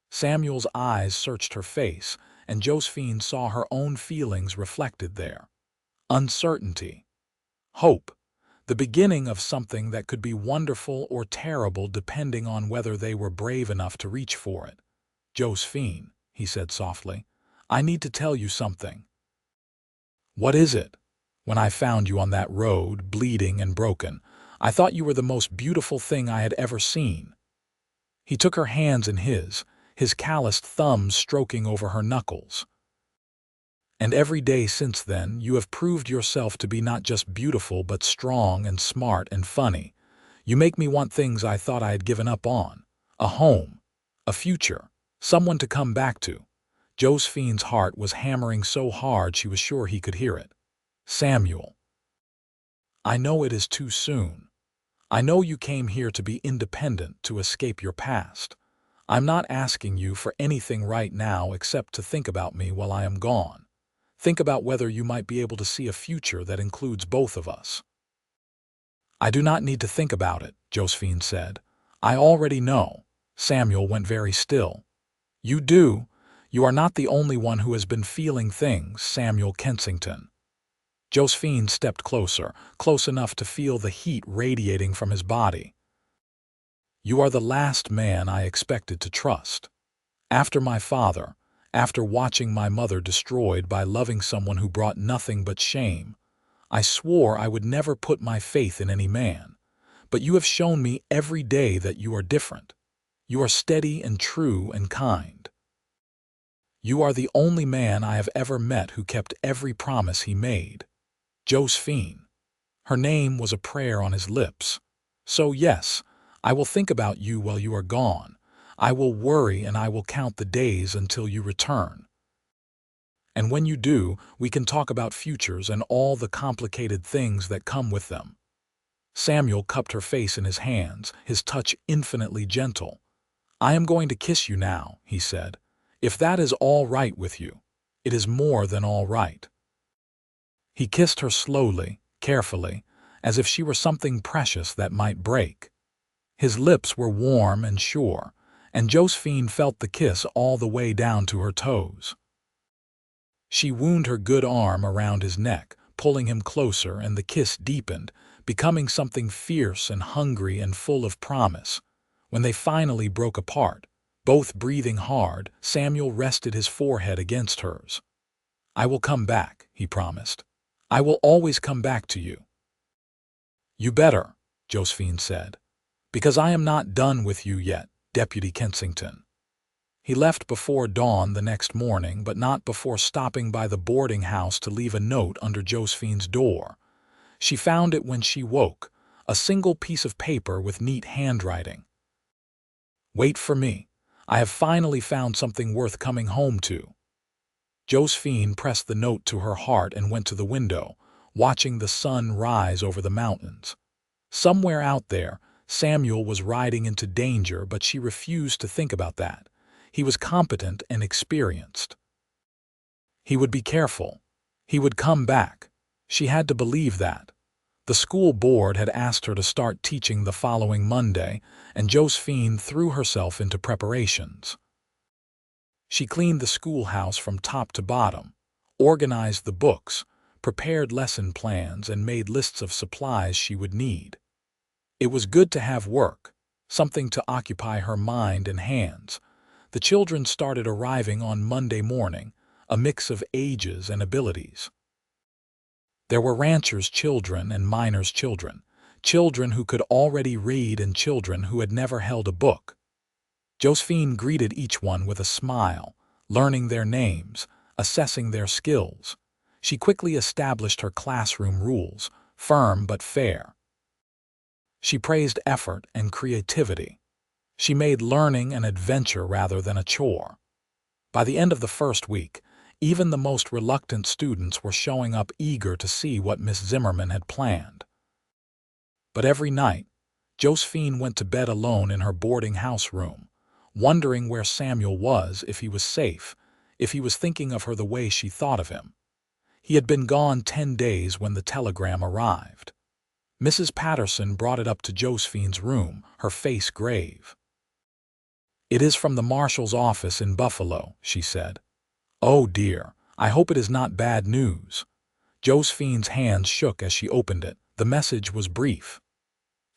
[SPEAKER 1] Samuel's eyes searched her face, and Josephine saw her own feelings reflected there. Uncertainty. Hope. The beginning of something that could be wonderful or terrible depending on whether they were brave enough to reach for it. "Josephine," he said softly, "I need to tell you something." "What is it?" "When I found you on that road, bleeding and broken, I thought you were the most beautiful thing I had ever seen." He took her hands in his calloused thumbs stroking over her knuckles. "And every day since then, you have proved yourself to be not just beautiful but strong and smart and funny. You make me want things I thought I had given up on. A home, a future, someone to come back to." Josephine's heart was hammering so hard she was sure he could hear it. "Samuel, I know it is too soon. I know you came here to be independent, to escape your past. I'm not asking you for anything right now except to think about me while I am gone. Think about whether you might be able to see a future that includes both of us." "I do not need to think about it," Josephine said. "I already know." Samuel went very still. "You do. You are not the only one who has been feeling things, Samuel Kensington." Josephine stepped closer, close enough to feel the heat radiating from his body. "You are the last man I expected to trust. After my father, after watching my mother destroyed by loving someone who brought nothing but shame, I swore I would never put my faith in any man. But you have shown me every day that you are different. You are steady and true and kind. You are the only man I have ever met who kept every promise he made." Josephine. Her name was a prayer on his lips. "So yes, I will think about you while you are gone. I will worry and I will count the days until you return. And when you do, we can talk about futures and all the complicated things that come with them." Samuel cupped her face in his hands, his touch infinitely gentle. "I am going to kiss you now," he said. "If that is all right with you." "It is more than all right." He kissed her slowly, carefully, as if she were something precious that might break. His lips were warm and sure, and Josephine felt the kiss all the way down to her toes. She wound her good arm around his neck, pulling him closer, and the kiss deepened, becoming something fierce and hungry and full of promise. When they finally broke apart, both breathing hard, Samuel rested his forehead against hers. "I will come back," he promised. "I will always come back to you." "You better," Josephine said, "because I am not done with you yet, Deputy Kensington." He left before dawn the next morning, but not before stopping by the boarding house to leave a note under Josephine's door. She found it when she woke, a single piece of paper with neat handwriting. "Wait for me. I have finally found something worth coming home to." Josephine pressed the note to her heart and went to the window, watching the sun rise over the mountains. Somewhere out there, Samuel was riding into danger, but she refused to think about that. He was competent and experienced. He would be careful. He would come back. She had to believe that. The school board had asked her to start teaching the following Monday, and Josephine threw herself into preparations. She cleaned the schoolhouse from top to bottom, organized the books, prepared lesson plans, and made lists of supplies she would need. It was good to have work, something to occupy her mind and hands. The children started arriving on Monday morning, a mix of ages and abilities. There were ranchers' children and miners' children, children who could already read and children who had never held a book. Josephine greeted each one with a smile, learning their names, assessing their skills. She quickly established her classroom rules, firm but fair. She praised effort and creativity. She made learning an adventure rather than a chore. By the end of the first week, even the most reluctant students were showing up eager to see what Miss Zimmerman had planned. But every night, Josephine went to bed alone in her boarding house room, wondering where Samuel was, if he was safe, if he was thinking of her the way she thought of him. He had been gone 10 days when the telegram arrived. Mrs. Patterson brought it up to Josephine's room, her face grave. "It is from the marshal's office in Buffalo," she said. "Oh dear, I hope it is not bad news." Josephine's hands shook as she opened it. The message was brief.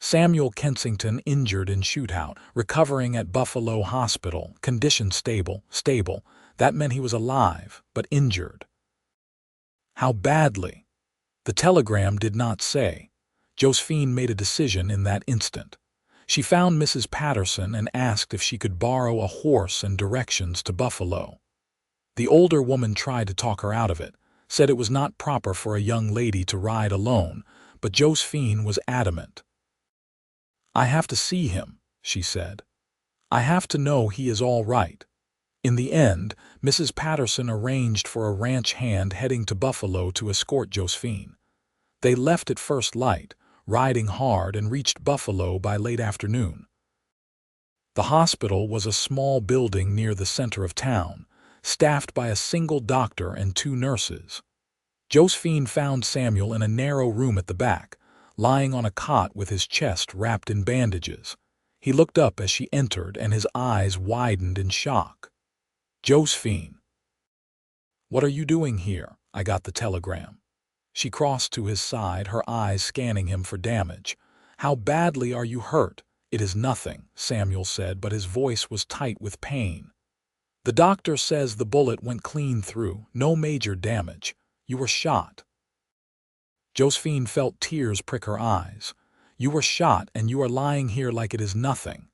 [SPEAKER 1] Samuel Kensington injured in shootout, recovering at Buffalo Hospital, condition stable. That meant he was alive, but injured. How badly? The telegram did not say. Josephine made a decision in that instant. She found Mrs. Patterson and asked if she could borrow a horse and directions to Buffalo. The older woman tried to talk her out of it, said it was not proper for a young lady to ride alone, but Josephine was adamant. "I have to see him," she said. "I have to know he is all right." In the end, Mrs. Patterson arranged for a ranch hand heading to Buffalo to escort Josephine. They left at first light, riding hard, and reached Buffalo by late afternoon. The hospital was a small building near the center of town, staffed by a single doctor and 2 nurses. Josephine found Samuel in a narrow room at the back, lying on a cot with his chest wrapped in bandages. He looked up as she entered, and his eyes widened in shock. "Josephine." "What are you doing here? I got the telegram." She crossed to his side, her eyes scanning him for damage. "How badly are you hurt?" "It is nothing," Samuel said, but his voice was tight with pain. "The doctor says the bullet went clean through, no major damage. You were shot." Josephine felt tears prick her eyes. "You were shot, and you are lying here like it is nothing."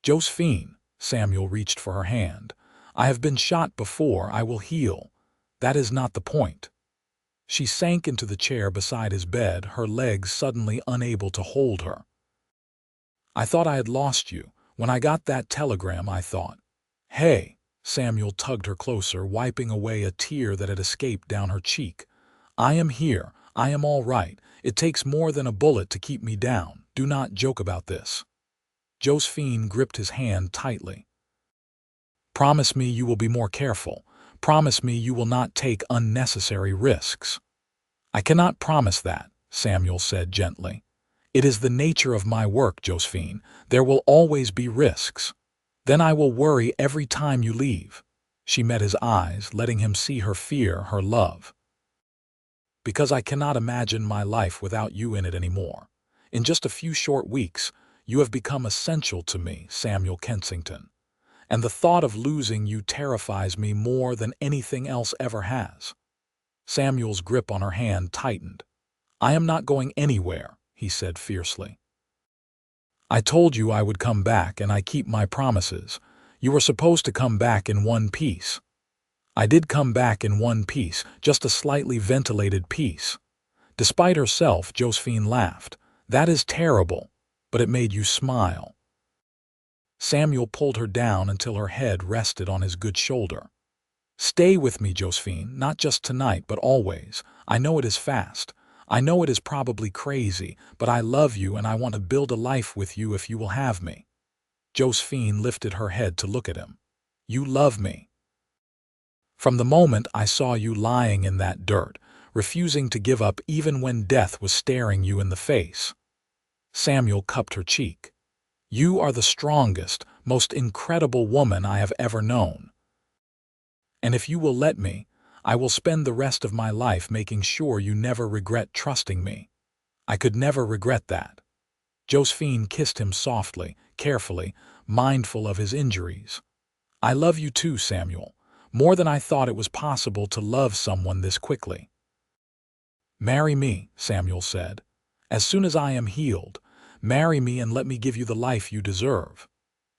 [SPEAKER 1] "Josephine," Samuel reached for her hand. "I have been shot before. I will heal. That is not the point." She sank into the chair beside his bed, her legs suddenly unable to hold her. "I thought I had lost you. When I got that telegram, I thought." "Hey," Samuel tugged her closer, wiping away a tear that had escaped down her cheek. "I am here. I am all right. It takes more than a bullet to keep me down. Do not joke about this." Josephine gripped his hand tightly. "Promise me you will be more careful. Promise me you will not take unnecessary risks." "I cannot promise that," Samuel said gently. "It is the nature of my work, Josephine. There will always be risks. Then I will worry every time you leave." She met his eyes, letting him see her fear, her love. "Because I cannot imagine my life without you in it anymore. In just a few short weeks, you have become essential to me, Samuel Kensington. And the thought of losing you terrifies me more than anything else ever has." Samuel's grip on her hand tightened. "I am not going anywhere," he said fiercely. "I told you I would come back, and I keep my promises. You were supposed to come back in one piece." "I did come back in one piece, just a slightly ventilated piece." Despite herself, Josephine laughed. "That is terrible, but it made you smile." Samuel pulled her down until her head rested on his good shoulder. "Stay with me, Josephine, not just tonight, but always. I know it is fast. I know it is probably crazy, but I love you and I want to build a life with you if you will have me." Josephine lifted her head to look at him. "You love me." "From the moment I saw you lying in that dirt, refusing to give up even when death was staring you in the face." Samuel cupped her cheek. "You are the strongest, most incredible woman I have ever known. And if you will let me, I will spend the rest of my life making sure you never regret trusting me." "I could never regret that." Josephine kissed him softly, carefully, mindful of his injuries. "I love you too, Samuel, more than I thought it was possible to love someone this quickly." "Marry me," Samuel said. "As soon as I am healed, marry me and let me give you the life you deserve."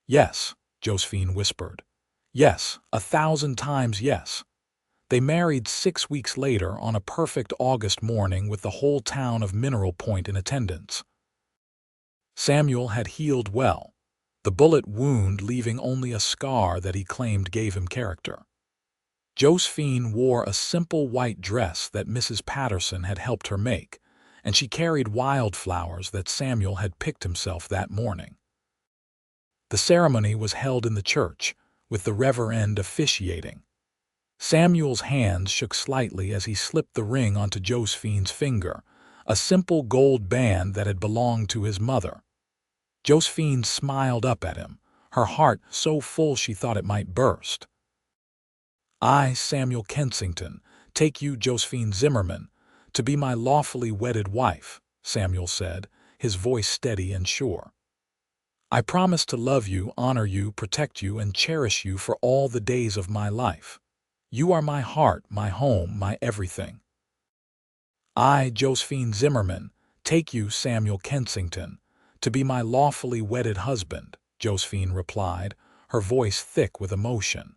[SPEAKER 1] "Yes," Josephine whispered. "Yes, 1,000 times yes." They married 6 weeks later on a perfect August morning with the whole town of Mineral Point in attendance. Samuel had healed well, the bullet wound leaving only a scar that he claimed gave him character. Josephine wore a simple white dress that Mrs. Patterson had helped her make, and she carried wildflowers that Samuel had picked himself that morning. The ceremony was held in the church, with the Reverend officiating. Samuel's hands shook slightly as he slipped the ring onto Josephine's finger, a simple gold band that had belonged to his mother. Josephine smiled up at him, her heart so full she thought it might burst. "I, Samuel Kensington, take you, Josephine Zimmerman, to be my lawfully wedded wife," Samuel said, his voice steady and sure. "I promise to love you, honor you, protect you, and cherish you for all the days of my life. You are my heart, my home, my everything." "I, Josephine Zimmerman, take you, Samuel Kensington, to be my lawfully wedded husband," Josephine replied, her voice thick with emotion.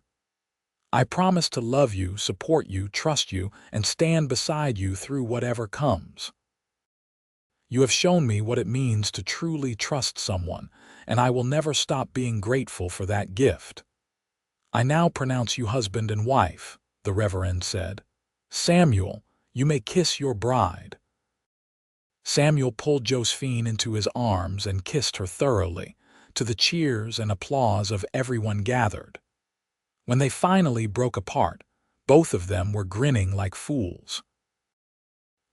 [SPEAKER 1] "I promise to love you, support you, trust you, and stand beside you through whatever comes. You have shown me what it means to truly trust someone, and I will never stop being grateful for that gift." "I now pronounce you husband and wife," the Reverend said. "Samuel, you may kiss your bride." Samuel pulled Josephine into his arms and kissed her thoroughly, to the cheers and applause of everyone gathered. When they finally broke apart, both of them were grinning like fools.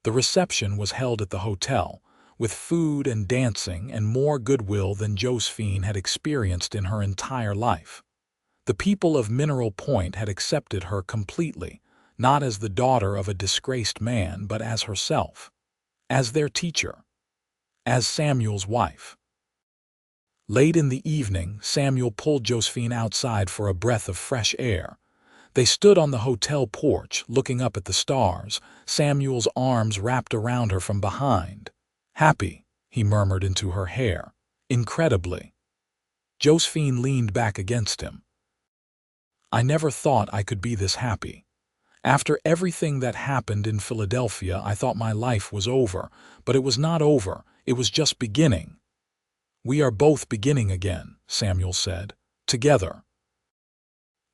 [SPEAKER 1] The reception was held at the hotel, with food and dancing and more goodwill than Josephine had experienced in her entire life. The people of Mineral Point had accepted her completely, not as the daughter of a disgraced man, but as herself, as their teacher, as Samuel's wife. Late in the evening, Samuel pulled Josephine outside for a breath of fresh air. They stood on the hotel porch, looking up at the stars, Samuel's arms wrapped around her from behind. "Happy," he murmured into her hair. "Incredibly." Josephine leaned back against him. "I never thought I could be this happy. After everything that happened in Philadelphia, I thought my life was over, but it was not over, it was just beginning." "We are both beginning again," Samuel said, "together."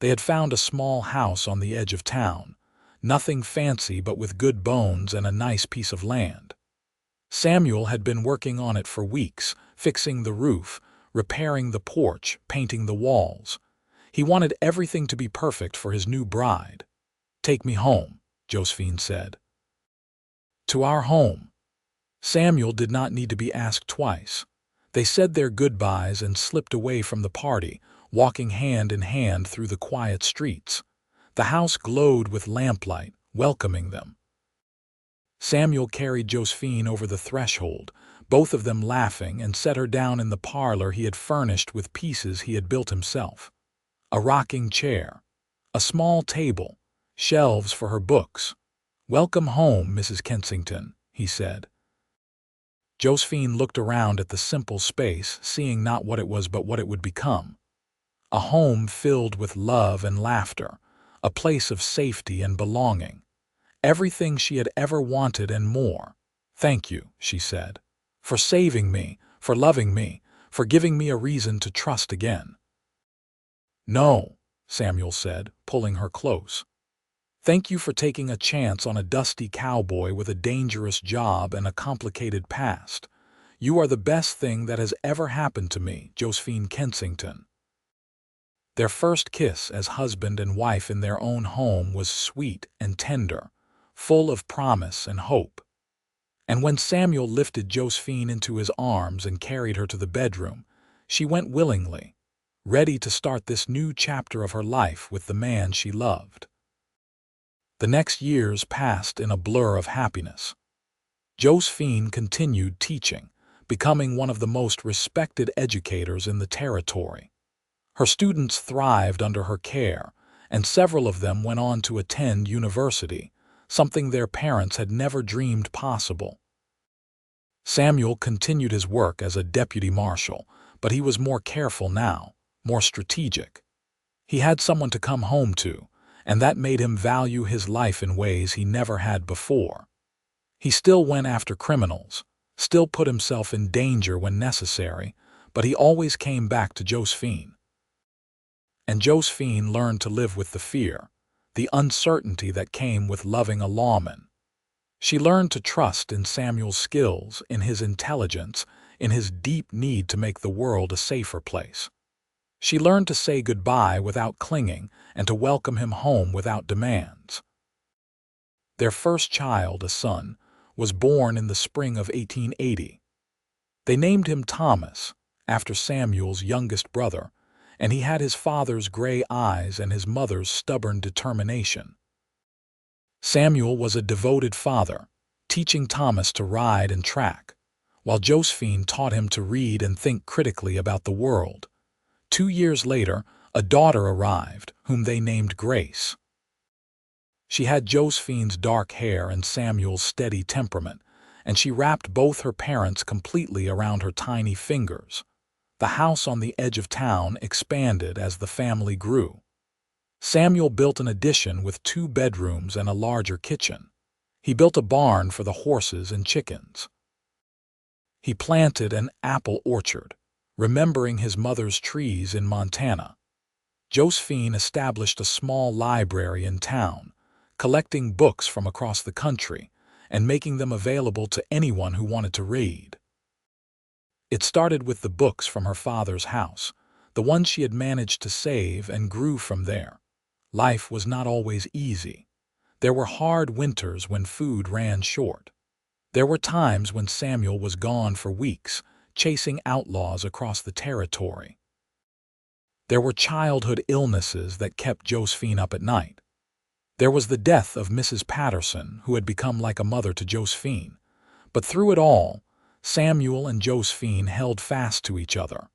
[SPEAKER 1] They had found a small house on the edge of town, nothing fancy but with good bones and a nice piece of land. Samuel had been working on it for weeks, fixing the roof, repairing the porch, painting the walls. He wanted everything to be perfect for his new bride. "Take me home," Josephine said. "To our home." Samuel did not need to be asked twice. They said their goodbyes and slipped away from the party, walking hand in hand through the quiet streets. The house glowed with lamplight, welcoming them. Samuel carried Josephine over the threshold, both of them laughing, and set her down in the parlor he had furnished with pieces he had built himself. A rocking chair, a small table, shelves for her books. "Welcome home, Mrs. Kensington," he said. Josephine looked around at the simple space, seeing not what it was but what it would become. A home filled with love and laughter, a place of safety and belonging. Everything she had ever wanted and more. "Thank you," she said, "for saving me, for loving me, for giving me a reason to trust again." "No," Samuel said, pulling her close. "Thank you for taking a chance on a dusty cowboy with a dangerous job and a complicated past. You are the best thing that has ever happened to me, Josephine Kensington." Their first kiss as husband and wife in their own home was sweet and tender, full of promise and hope. And when Samuel lifted Josephine into his arms and carried her to the bedroom, she went willingly, ready to start this new chapter of her life with the man she loved. The next years passed in a blur of happiness. Josephine continued teaching, becoming one of the most respected educators in the territory. Her students thrived under her care, and several of them went on to attend university, something their parents had never dreamed possible. Samuel continued his work as a deputy marshal, but he was more careful now, more strategic. He had someone to come home to, and that made him value his life in ways he never had before. He still went after criminals, still put himself in danger when necessary, but he always came back to Josephine. And Josephine learned to live with the fear, the uncertainty that came with loving a lawman. She learned to trust in Samuel's skills, in his intelligence, in his deep need to make the world a safer place. She learned to say goodbye without clinging and to welcome him home without demands. Their first child, a son, was born in the spring of 1880. They named him Thomas, after Samuel's youngest brother, and he had his father's gray eyes and his mother's stubborn determination. Samuel was a devoted father, teaching Thomas to ride and track, while Josephine taught him to read and think critically about the world. 2 years later, a daughter arrived, whom they named Grace. She had Josephine's dark hair and Samuel's steady temperament, and she wrapped both her parents completely around her tiny fingers. The house on the edge of town expanded as the family grew. Samuel built an addition with 2 bedrooms and a larger kitchen. He built a barn for the horses and chickens. He planted an apple orchard, remembering his mother's trees in Montana. Josephine established a small library in town, collecting books from across the country and making them available to anyone who wanted to read. It started with the books from her father's house, the ones she had managed to save, and grew from there. Life was not always easy. There were hard winters when food ran short. There were times when Samuel was gone for weeks, chasing outlaws across the territory. There were childhood illnesses that kept Josephine up at night. There was the death of Mrs. Patterson, who had become like a mother to Josephine. But through it all, Samuel and Josephine held fast to each other.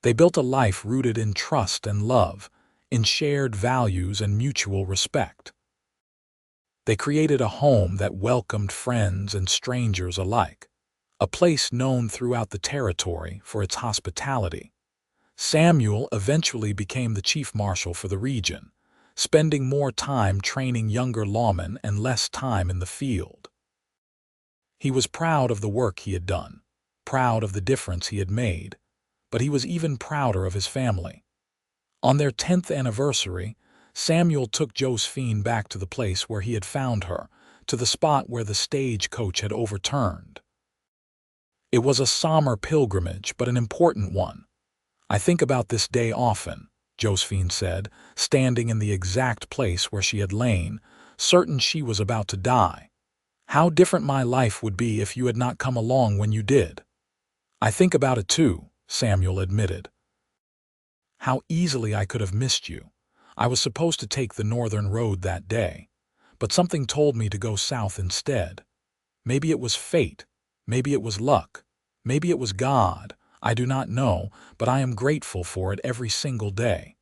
[SPEAKER 1] They built a life rooted in trust and love, in shared values and mutual respect. They created a home that welcomed friends and strangers alike, a place known throughout the territory for its hospitality. Samuel eventually became the chief marshal for the region, spending more time training younger lawmen and less time in the field. He was proud of the work he had done, proud of the difference he had made, but he was even prouder of his family. On their 10th anniversary, Samuel took Josephine back to the place where he had found her, to the spot where the stagecoach had overturned. It was a somber pilgrimage, but an important one. "I think about this day often," Josephine said, standing in the exact place where she had lain, certain she was about to die. "How different my life would be if you had not come along when you did." "I think about it too," Samuel admitted. "How easily I could have missed you. I was supposed to take the northern road that day, but something told me to go south instead. Maybe it was fate, maybe it was luck, maybe it was God, I do not know, but I am grateful for it every single day."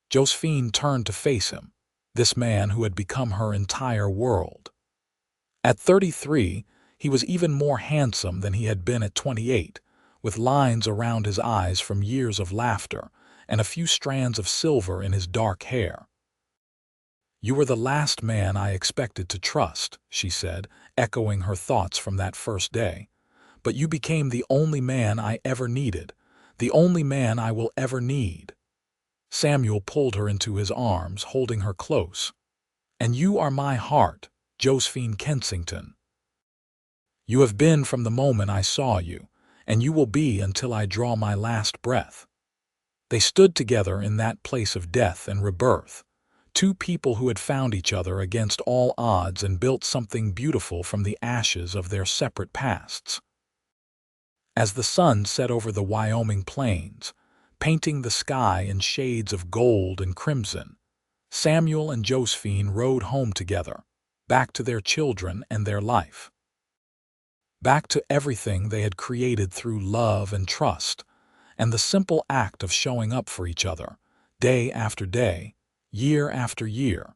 [SPEAKER 1] Josephine turned to face him, this man who had become her entire world. At 33, he was even more handsome than he had been at 28, with lines around his eyes from years of laughter and a few strands of silver in his dark hair. "You were the last man I expected to trust," she said, echoing her thoughts from that first day. but you became the only man I ever needed, the only man I will ever need." Samuel pulled her into his arms, holding her close. "And you are my heart, Josephine Kensington. You have been from the moment I saw you, and you will be until I draw my last breath." They stood together in that place of death and rebirth, two people who had found each other against all odds and built something beautiful from the ashes of their separate pasts. As the sun set over the Wyoming plains, painting the sky in shades of gold and crimson, Samuel and Josephine rode home together, back to their children and their life. Back to everything they had created through love and trust, and the simple act of showing up for each other, day after day, year after year.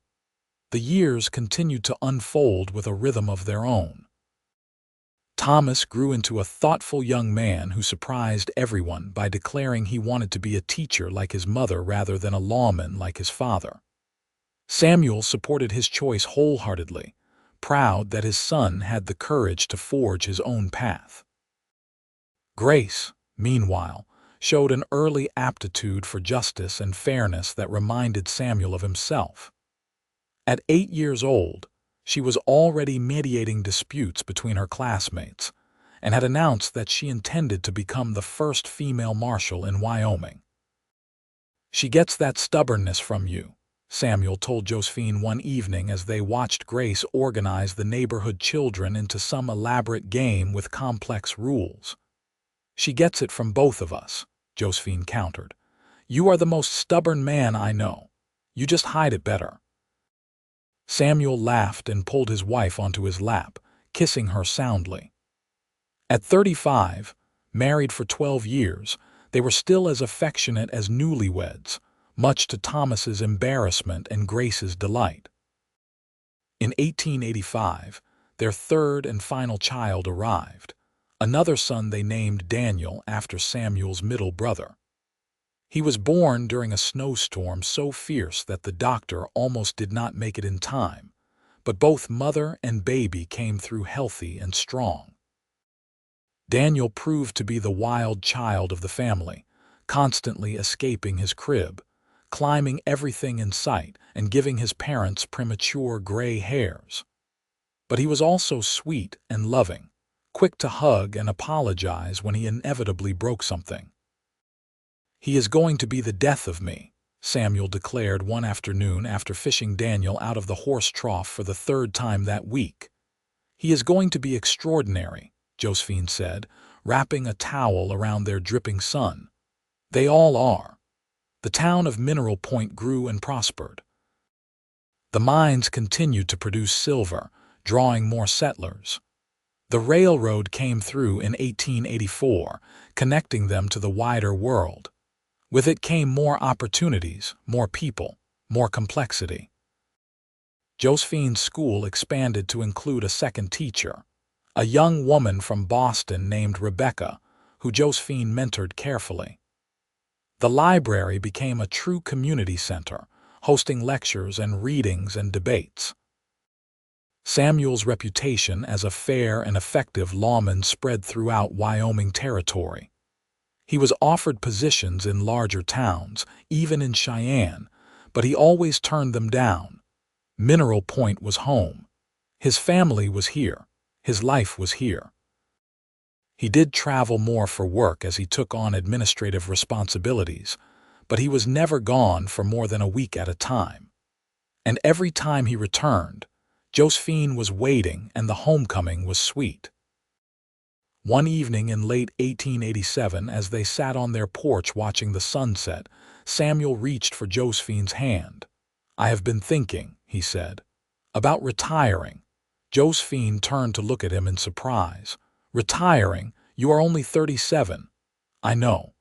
[SPEAKER 1] The years continued to unfold with a rhythm of their own. Thomas grew into a thoughtful young man who surprised everyone by declaring he wanted to be a teacher like his mother rather than a lawman like his father. Samuel supported his choice wholeheartedly, proud that his son had the courage to forge his own path. Grace, meanwhile, showed an early aptitude for justice and fairness that reminded Samuel of himself. At 8 years old, she was already mediating disputes between her classmates and had announced that she intended to become the first female marshal in Wyoming. "She gets that stubbornness from you," Samuel told Josephine one evening as they watched Grace organize the neighborhood children into some elaborate game with complex rules. "She gets it from both of us," Josephine countered. "You are the most stubborn man I know. You just hide it better." Samuel laughed and pulled his wife onto his lap, kissing her soundly. At 35, married for 12 years, they were still as affectionate as newlyweds, much to Thomas's embarrassment and Grace's delight. In 1885, their third and final child arrived, another son they named Daniel after Samuel's middle brother. He was born during a snowstorm so fierce that the doctor almost did not make it in time, but both mother and baby came through healthy and strong. Daniel proved to be the wild child of the family, constantly escaping his crib, climbing everything in sight and giving his parents premature gray hairs. But he was also sweet and loving, quick to hug and apologize when he inevitably broke something. "He is going to be the death of me," Samuel declared one afternoon after fishing Daniel out of the horse trough for the third time that week. "He is going to be extraordinary," Josephine said, wrapping a towel around their dripping son. "They all are." The town of Mineral Point grew and prospered. The mines continued to produce silver, drawing more settlers. The railroad came through in 1884, connecting them to the wider world. With it came more opportunities, more people, more complexity. Josephine's school expanded to include a second teacher, a young woman from Boston named Rebecca, who Josephine mentored carefully. The library became a true community center, hosting lectures and readings and debates. Samuel's reputation as a fair and effective lawman spread throughout Wyoming territory. He was offered positions in larger towns, even in Cheyenne, but he always turned them down. Mineral Point was home. His family was here. His life was here. He did travel more for work as he took on administrative responsibilities, but he was never gone for more than a week at a time. And every time he returned, Josephine was waiting and the homecoming was sweet. One evening in late 1887, as they sat on their porch watching the sunset, Samuel reached for Josephine's hand. "I have been thinking," he said, "about retiring." Josephine turned to look at him in surprise. "Retiring? You are only 37. "I know.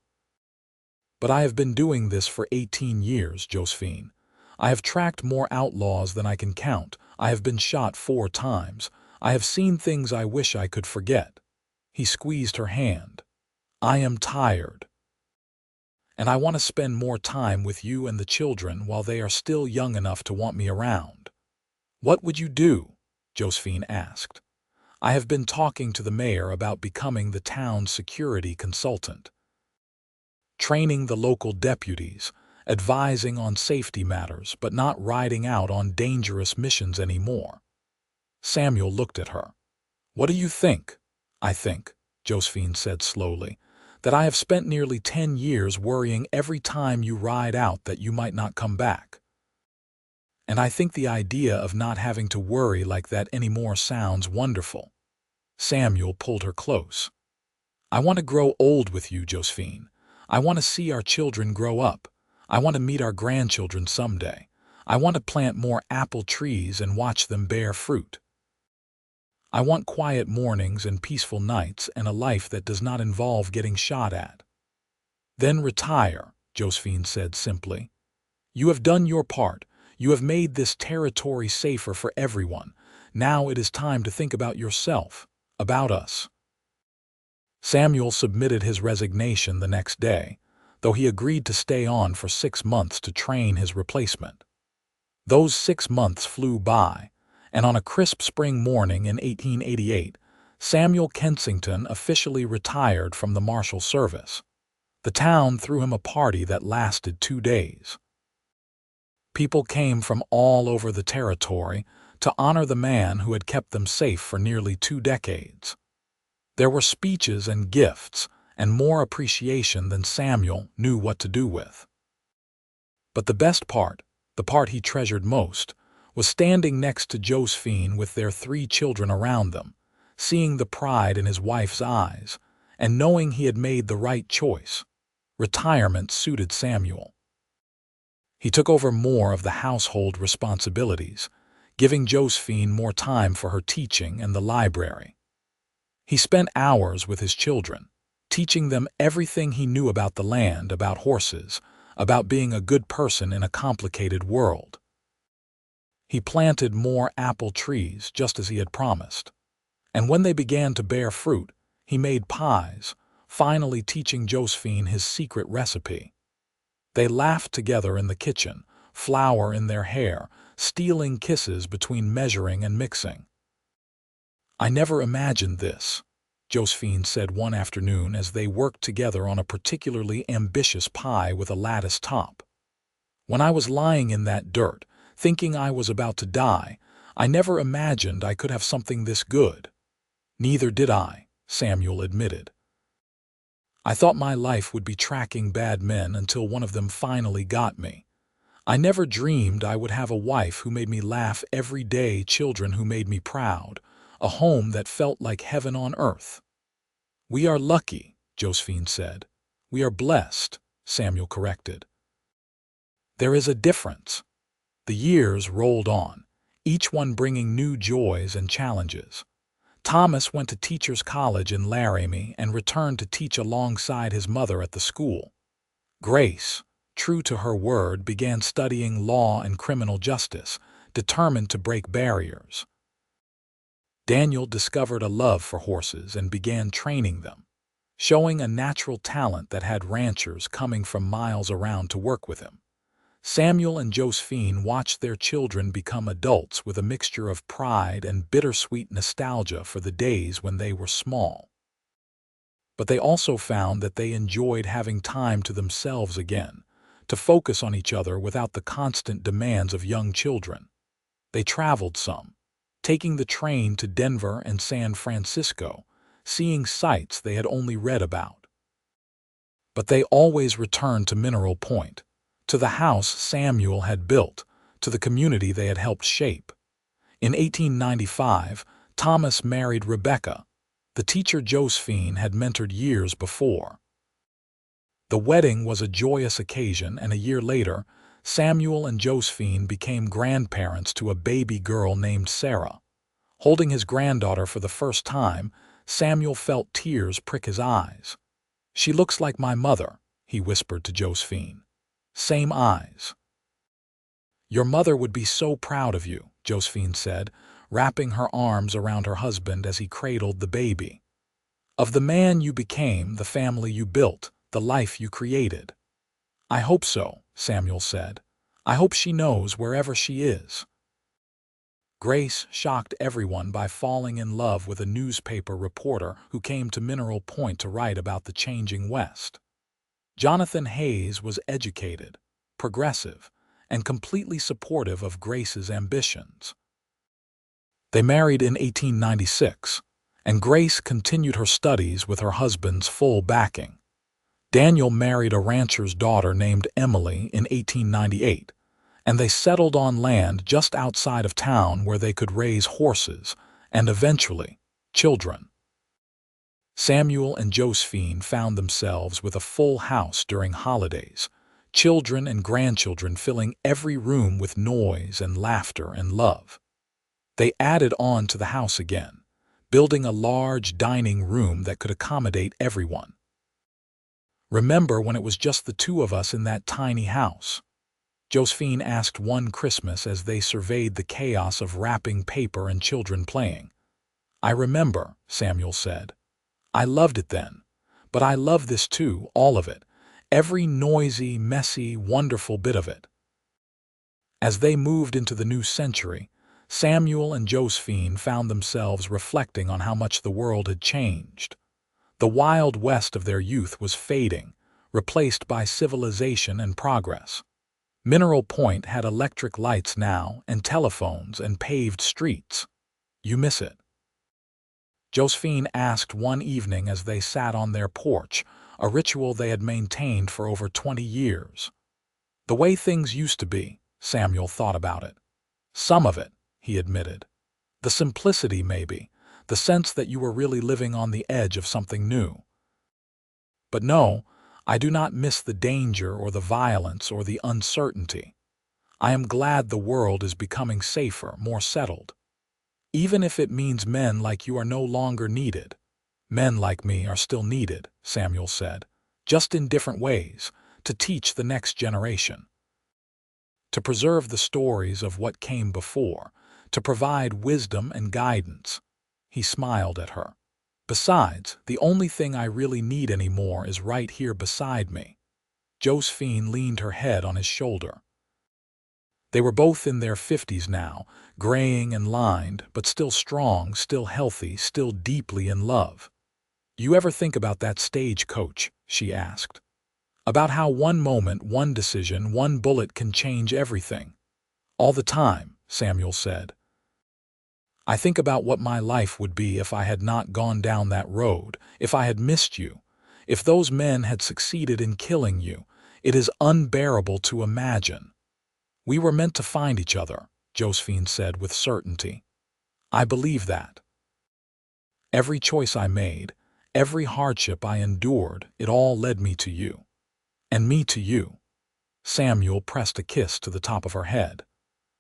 [SPEAKER 1] But I have been doing this for 18 years, Josephine. I have tracked more outlaws than I can count. I have been shot 4 times. I have seen things I wish I could forget." He squeezed her hand. "I am tired. And I want to spend more time with you and the children while they are still young enough to want me around." "What would you do?" Josephine asked. I have been talking to the mayor about becoming the town's security consultant, training the local deputies, advising on safety matters, but not riding out on dangerous missions anymore." Samuel looked at her. "What do you think?" "I think," Josephine said slowly, "that I have spent nearly 10 years worrying every time you ride out that you might not come back. And I think the idea of not having to worry like that anymore sounds wonderful." Samuel pulled her close. "I want to grow old with you, Josephine. I want to see our children grow up. I want to meet our grandchildren someday. I want to plant more apple trees and watch them bear fruit. I want quiet mornings and peaceful nights and a life that does not involve getting shot at." "Then retire," Josephine said simply. "You have done your part. You have made this territory safer for everyone. Now it is time to think about yourself, about us." Samuel submitted his resignation the next day, though he agreed to stay on for 6 months to train his replacement. Those 6 months flew by, and on a crisp spring morning in 1888, Samuel Kensington officially retired from the Marshal Service. The town threw him a party that lasted 2 days. People came from all over the territory to honor the man who had kept them safe for nearly 2 decades. There were speeches and gifts, and more appreciation than Samuel knew what to do with. But the best part, the part he treasured most, was standing next to Josephine with their 3 children around them, seeing the pride in his wife's eyes, and knowing he had made the right choice. Retirement suited Samuel. He took over more of the household responsibilities, giving Josephine more time for her teaching and the library. He spent hours with his children, teaching them everything he knew about the land, about horses, about being a good person in a complicated world. He planted more apple trees, just as he had promised. And when they began to bear fruit, he made pies, finally teaching Josephine his secret recipe. They laughed together in the kitchen, flour in their hair, stealing kisses between measuring and mixing. "I never imagined this," Josephine said one afternoon as they worked together on a particularly ambitious pie with a lattice top. "When I was lying in that dirt, thinking I was about to die, I never imagined I could have something this good." "Neither did I," Samuel admitted. "I thought my life would be tracking bad men until one of them finally got me. I never dreamed I would have a wife who made me laugh every day, children who made me proud, a home that felt like heaven on earth." "We are lucky," Josephine said. "We are blessed," Samuel corrected. "There is a difference." The years rolled on, each one bringing new joys and challenges. Thomas went to Teachers College in Laramie and returned to teach alongside his mother at the school. Grace, true to her word, began studying law and criminal justice, determined to break barriers. Daniel discovered a love for horses and began training them, showing a natural talent that had ranchers coming from miles around to work with him. Samuel and Josephine watched their children become adults with a mixture of pride and bittersweet nostalgia for the days when they were small. But they also found that they enjoyed having time to themselves again, to focus on each other without the constant demands of young children. They traveled some, taking the train to Denver and San Francisco, seeing sights they had only read about. But they always returned to Mineral Point, to the house Samuel had built, to the community they had helped shape. In 1895, Thomas married Rebecca, the teacher Josephine had mentored years before. The wedding was a joyous occasion, and a year later, Samuel and Josephine became grandparents to a baby girl named Sarah. Holding his granddaughter for the first time, Samuel felt tears prick his eyes. "She looks like my mother," he whispered to Josephine. "Same eyes." "Your mother would be so proud of you," Josephine said, wrapping her arms around her husband as he cradled the baby. "Of the man you became, the family you built, the life you created." "I hope so," Samuel said. "I hope she knows wherever she is." Grace shocked everyone by falling in love with a newspaper reporter who came to Mineral Point to write about the changing West. Jonathan Hayes was educated, progressive, and completely supportive of Grace's ambitions. They married in 1896, and Grace continued her studies with her husband's full backing. Daniel married a rancher's daughter named Emily in 1898, and they settled on land just outside of town where they could raise horses and, eventually, children. Samuel and Josephine found themselves with a full house during holidays, children and grandchildren filling every room with noise and laughter and love. They added on to the house again, building a large dining room that could accommodate everyone. "Remember when it was just the two of us in that tiny house?" Josephine asked one Christmas as they surveyed the chaos of wrapping paper and children playing. "I remember," Samuel said. "I loved it then. But I love this too, all of it. Every noisy, messy, wonderful bit of it." As they moved into the new century, Samuel and Josephine found themselves reflecting on how much the world had changed. The Wild West of their youth was fading, replaced by civilization and progress. Mineral Point had electric lights now, and telephones, and paved streets. "You miss it?" Josephine asked one evening as they sat on their porch, a ritual they had maintained for over 20 years. "The way things used to be," Samuel thought about it. "Some of it," he admitted. "The simplicity, maybe, the sense that you were really living on the edge of something new. But no, I do not miss the danger or the violence or the uncertainty. I am glad the world is becoming safer, more settled. Even if it means men like you are no longer needed." "Men like me are still needed," Samuel said, "just in different ways, to teach the next generation. To preserve the stories of what came before, to provide wisdom and guidance." He smiled at her. "Besides, the only thing I really need anymore is right here beside me." Josephine leaned her head on his shoulder. They were both in their 50s now, graying and lined, but still strong, still healthy, still deeply in love. "You ever think about that stagecoach?" she asked. "About how one moment, one decision, one bullet can change everything?" "All the time," Samuel said. "I think about what my life would be if I had not gone down that road, if I had missed you, if those men had succeeded in killing you. It is unbearable to imagine." "We were meant to find each other," Josephine said with certainty. "I believe that. Every choice I made, every hardship I endured, it all led me to you. And me to you." Samuel pressed a kiss to the top of her head.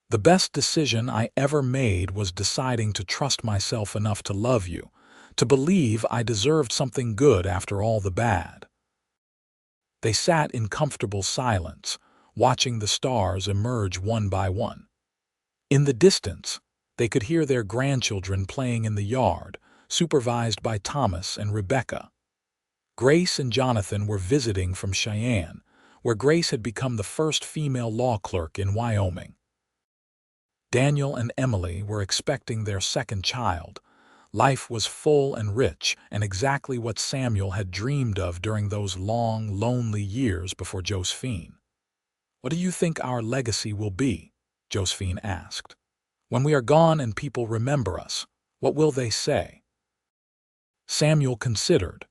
[SPEAKER 1] "The best decision I ever made was deciding to trust myself enough to love you, to believe I deserved something good after all the bad." They sat in comfortable silence, watching the stars emerge one by one. In the distance, they could hear their grandchildren playing in the yard, supervised by Thomas and Rebecca. Grace and Jonathan were visiting from Cheyenne, where Grace had become the first female law clerk in Wyoming. Daniel and Emily were expecting their second child. Life was full and rich, and exactly what Samuel had dreamed of during those long, lonely years before Josephine. "What do you think our legacy will be?" Josephine asked. "When we are gone and people remember us, what will they say?" Samuel considered.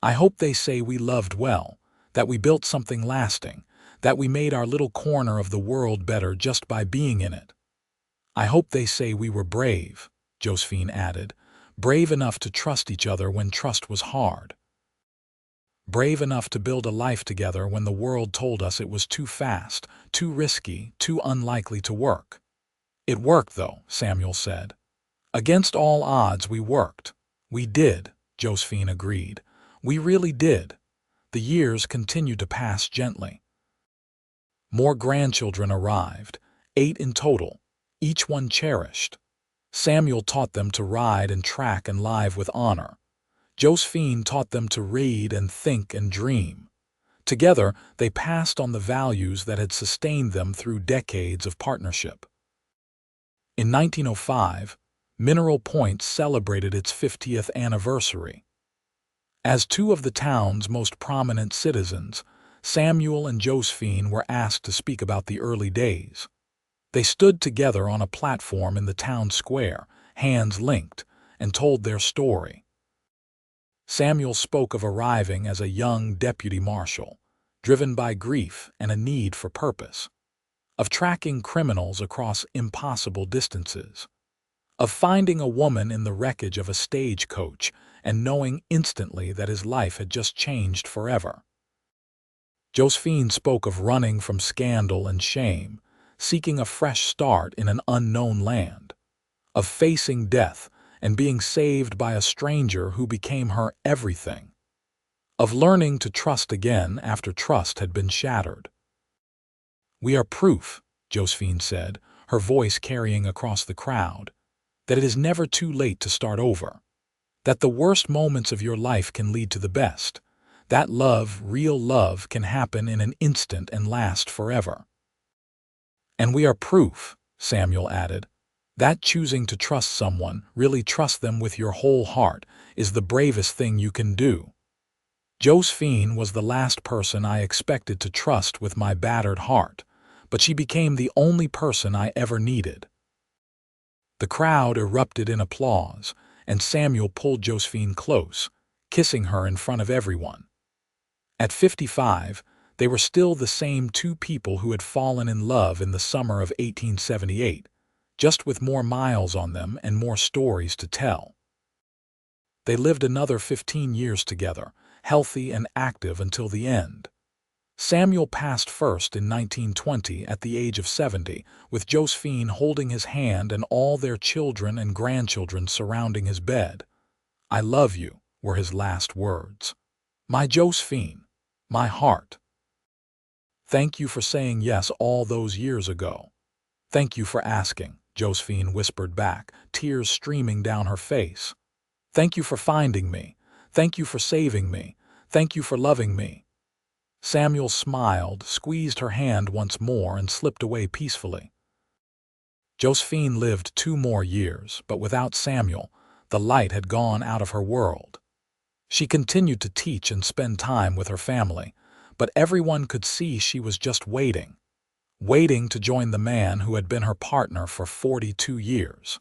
[SPEAKER 1] "I hope they say we loved well, that we built something lasting, that we made our little corner of the world better just by being in it. I hope they say we were brave," Josephine added, "brave enough to trust each other when trust was hard. Brave enough to build a life together when the world told us it was too fast, too risky, too unlikely to work." "It worked, though," Samuel said. "Against all odds we worked." "We did," Josephine agreed. "We really did." The years continued to pass gently. More grandchildren arrived, 8 in total, each one cherished. Samuel taught them to ride and track and live with honor. Josephine taught them to read and think and dream. Together, they passed on the values that had sustained them through decades of partnership. In 1905, Mineral Point celebrated its 50th anniversary. As two of the town's most prominent citizens, Samuel and Josephine were asked to speak about the early days. They stood together on a platform in the town square, hands linked, and told their story. Samuel spoke of arriving as a young deputy marshal, driven by grief and a need for purpose, of tracking criminals across impossible distances, of finding a woman in the wreckage of a stagecoach and knowing instantly that his life had just changed forever. Josephine spoke of running from scandal and shame, seeking a fresh start in an unknown land, of facing death and being saved by a stranger who became her everything, of learning to trust again after trust had been shattered. "We are proof," Josephine said, her voice carrying across the crowd, "that it is never too late to start over, that the worst moments of your life can lead to the best, that love, real love, can happen in an instant and last forever." "And we are proof," Samuel added, "that choosing to trust someone, really trust them with your whole heart, is the bravest thing you can do. Josephine was the last person I expected to trust with my battered heart, but she became the only person I ever needed." The crowd erupted in applause, and Samuel pulled Josephine close, kissing her in front of everyone. At 55, they were still the same two people who had fallen in love in the summer of 1878, just with more miles on them and more stories to tell. They lived another 15 years together, healthy and active until the end. Samuel passed first in 1920 at the age of 70, with Josephine holding his hand and all their children and grandchildren surrounding his bed. "I love you," were his last words. "My Josephine, my heart. Thank you for saying yes all those years ago." "Thank you for asking," Josephine whispered back, tears streaming down her face. "Thank you for finding me. Thank you for saving me. Thank you for loving me." Samuel smiled, squeezed her hand once more, and slipped away peacefully. Josephine lived 2 more years, but without Samuel, the light had gone out of her world. She continued to teach and spend time with her family, but everyone could see she was just waiting to join the man who had been her partner for 42 years.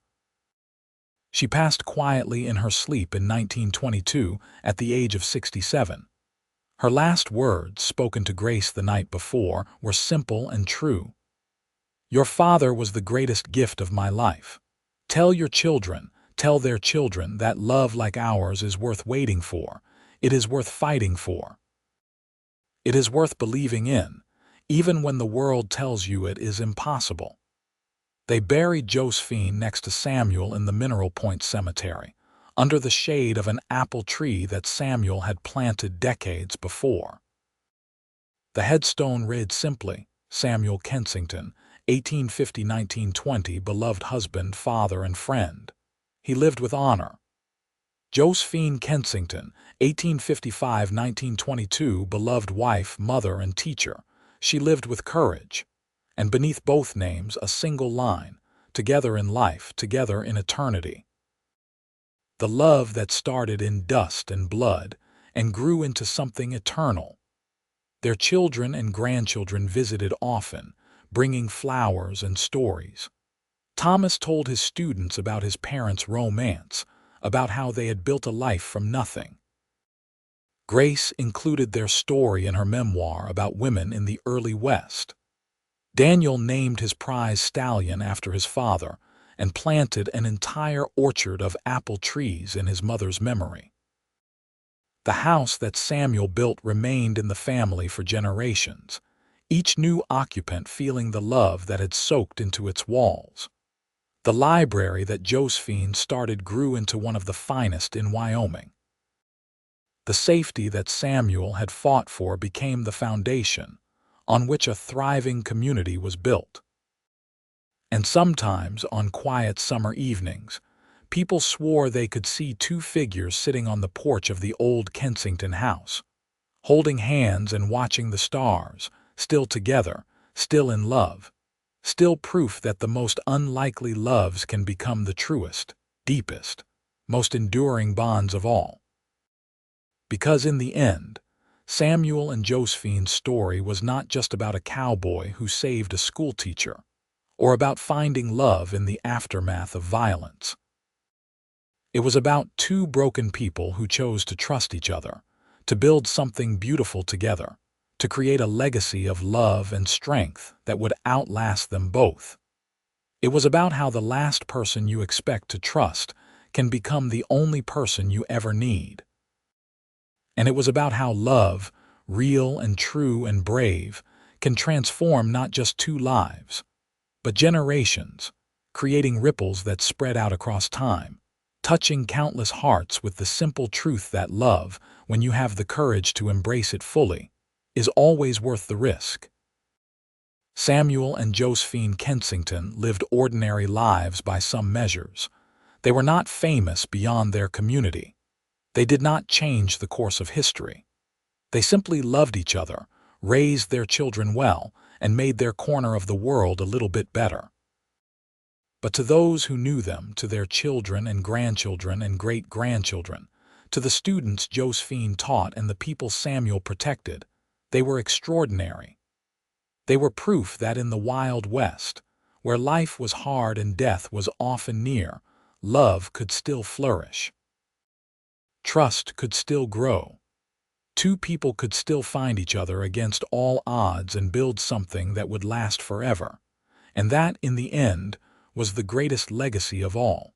[SPEAKER 1] She passed quietly in her sleep in 1922 at the age of 67. Her last words, spoken to Grace the night before, were simple and true. "Your father was the greatest gift of my life. Tell your children, tell their children, that love like ours is worth waiting for. It is worth fighting for. It is worth believing in, even when the world tells you it is impossible." They buried Josephine next to Samuel in the Mineral Point Cemetery, under the shade of an apple tree that Samuel had planted decades before. The headstone read simply, "Samuel Kensington, 1850–1920, beloved husband, father, and friend. He lived with honor." Josephine Kensington, 1855–1922, beloved wife, mother, and teacher. She lived with courage. And beneath both names, a single line, "Together in life, together in eternity." The love that started in dust and blood and grew into something eternal. Their children and grandchildren visited often, bringing flowers and stories. Thomas told his students about his parents' romance, about how they had built a life from nothing. Grace included their story in her memoir about women in the early West. Daniel named his prize stallion after his father and planted an entire orchard of apple trees in his mother's memory. The house that Samuel built remained in the family for generations, each new occupant feeling the love that had soaked into its walls. The library that Josephine started grew into one of the finest in Wyoming. The safety that Samuel had fought for became the foundation on which a thriving community was built. And sometimes, on quiet summer evenings, people swore they could see 2 figures sitting on the porch of the old Kensington house, holding hands and watching the stars, still together, still in love. Still proof that the most unlikely loves can become the truest, deepest, most enduring bonds of all. Because in the end, Samuel and Josephine's story was not just about a cowboy who saved a schoolteacher, or about finding love in the aftermath of violence. It was about two broken people who chose to trust each other, to build something beautiful together, to create a legacy of love and strength that would outlast them both. It was about how the last person you expect to trust can become the only person you ever need. And it was about how love, real and true and brave, can transform not just two lives, but generations, creating ripples that spread out across time, touching countless hearts with the simple truth that love, when you have the courage to embrace it fully, is always worth the risk. Samuel and Josephine Kensington lived ordinary lives by some measures. They were not famous beyond their community. They did not change the course of history. They simply loved each other, raised their children well, and made their corner of the world a little bit better. But to those who knew them, to their children and grandchildren and great-grandchildren, to the students Josephine taught and the people Samuel protected, they were extraordinary. They were proof that in the Wild West, where life was hard and death was often near, love could still flourish. Trust could still grow. Two people could still find each other against all odds and build something that would last forever. And that, in the end, was the greatest legacy of all.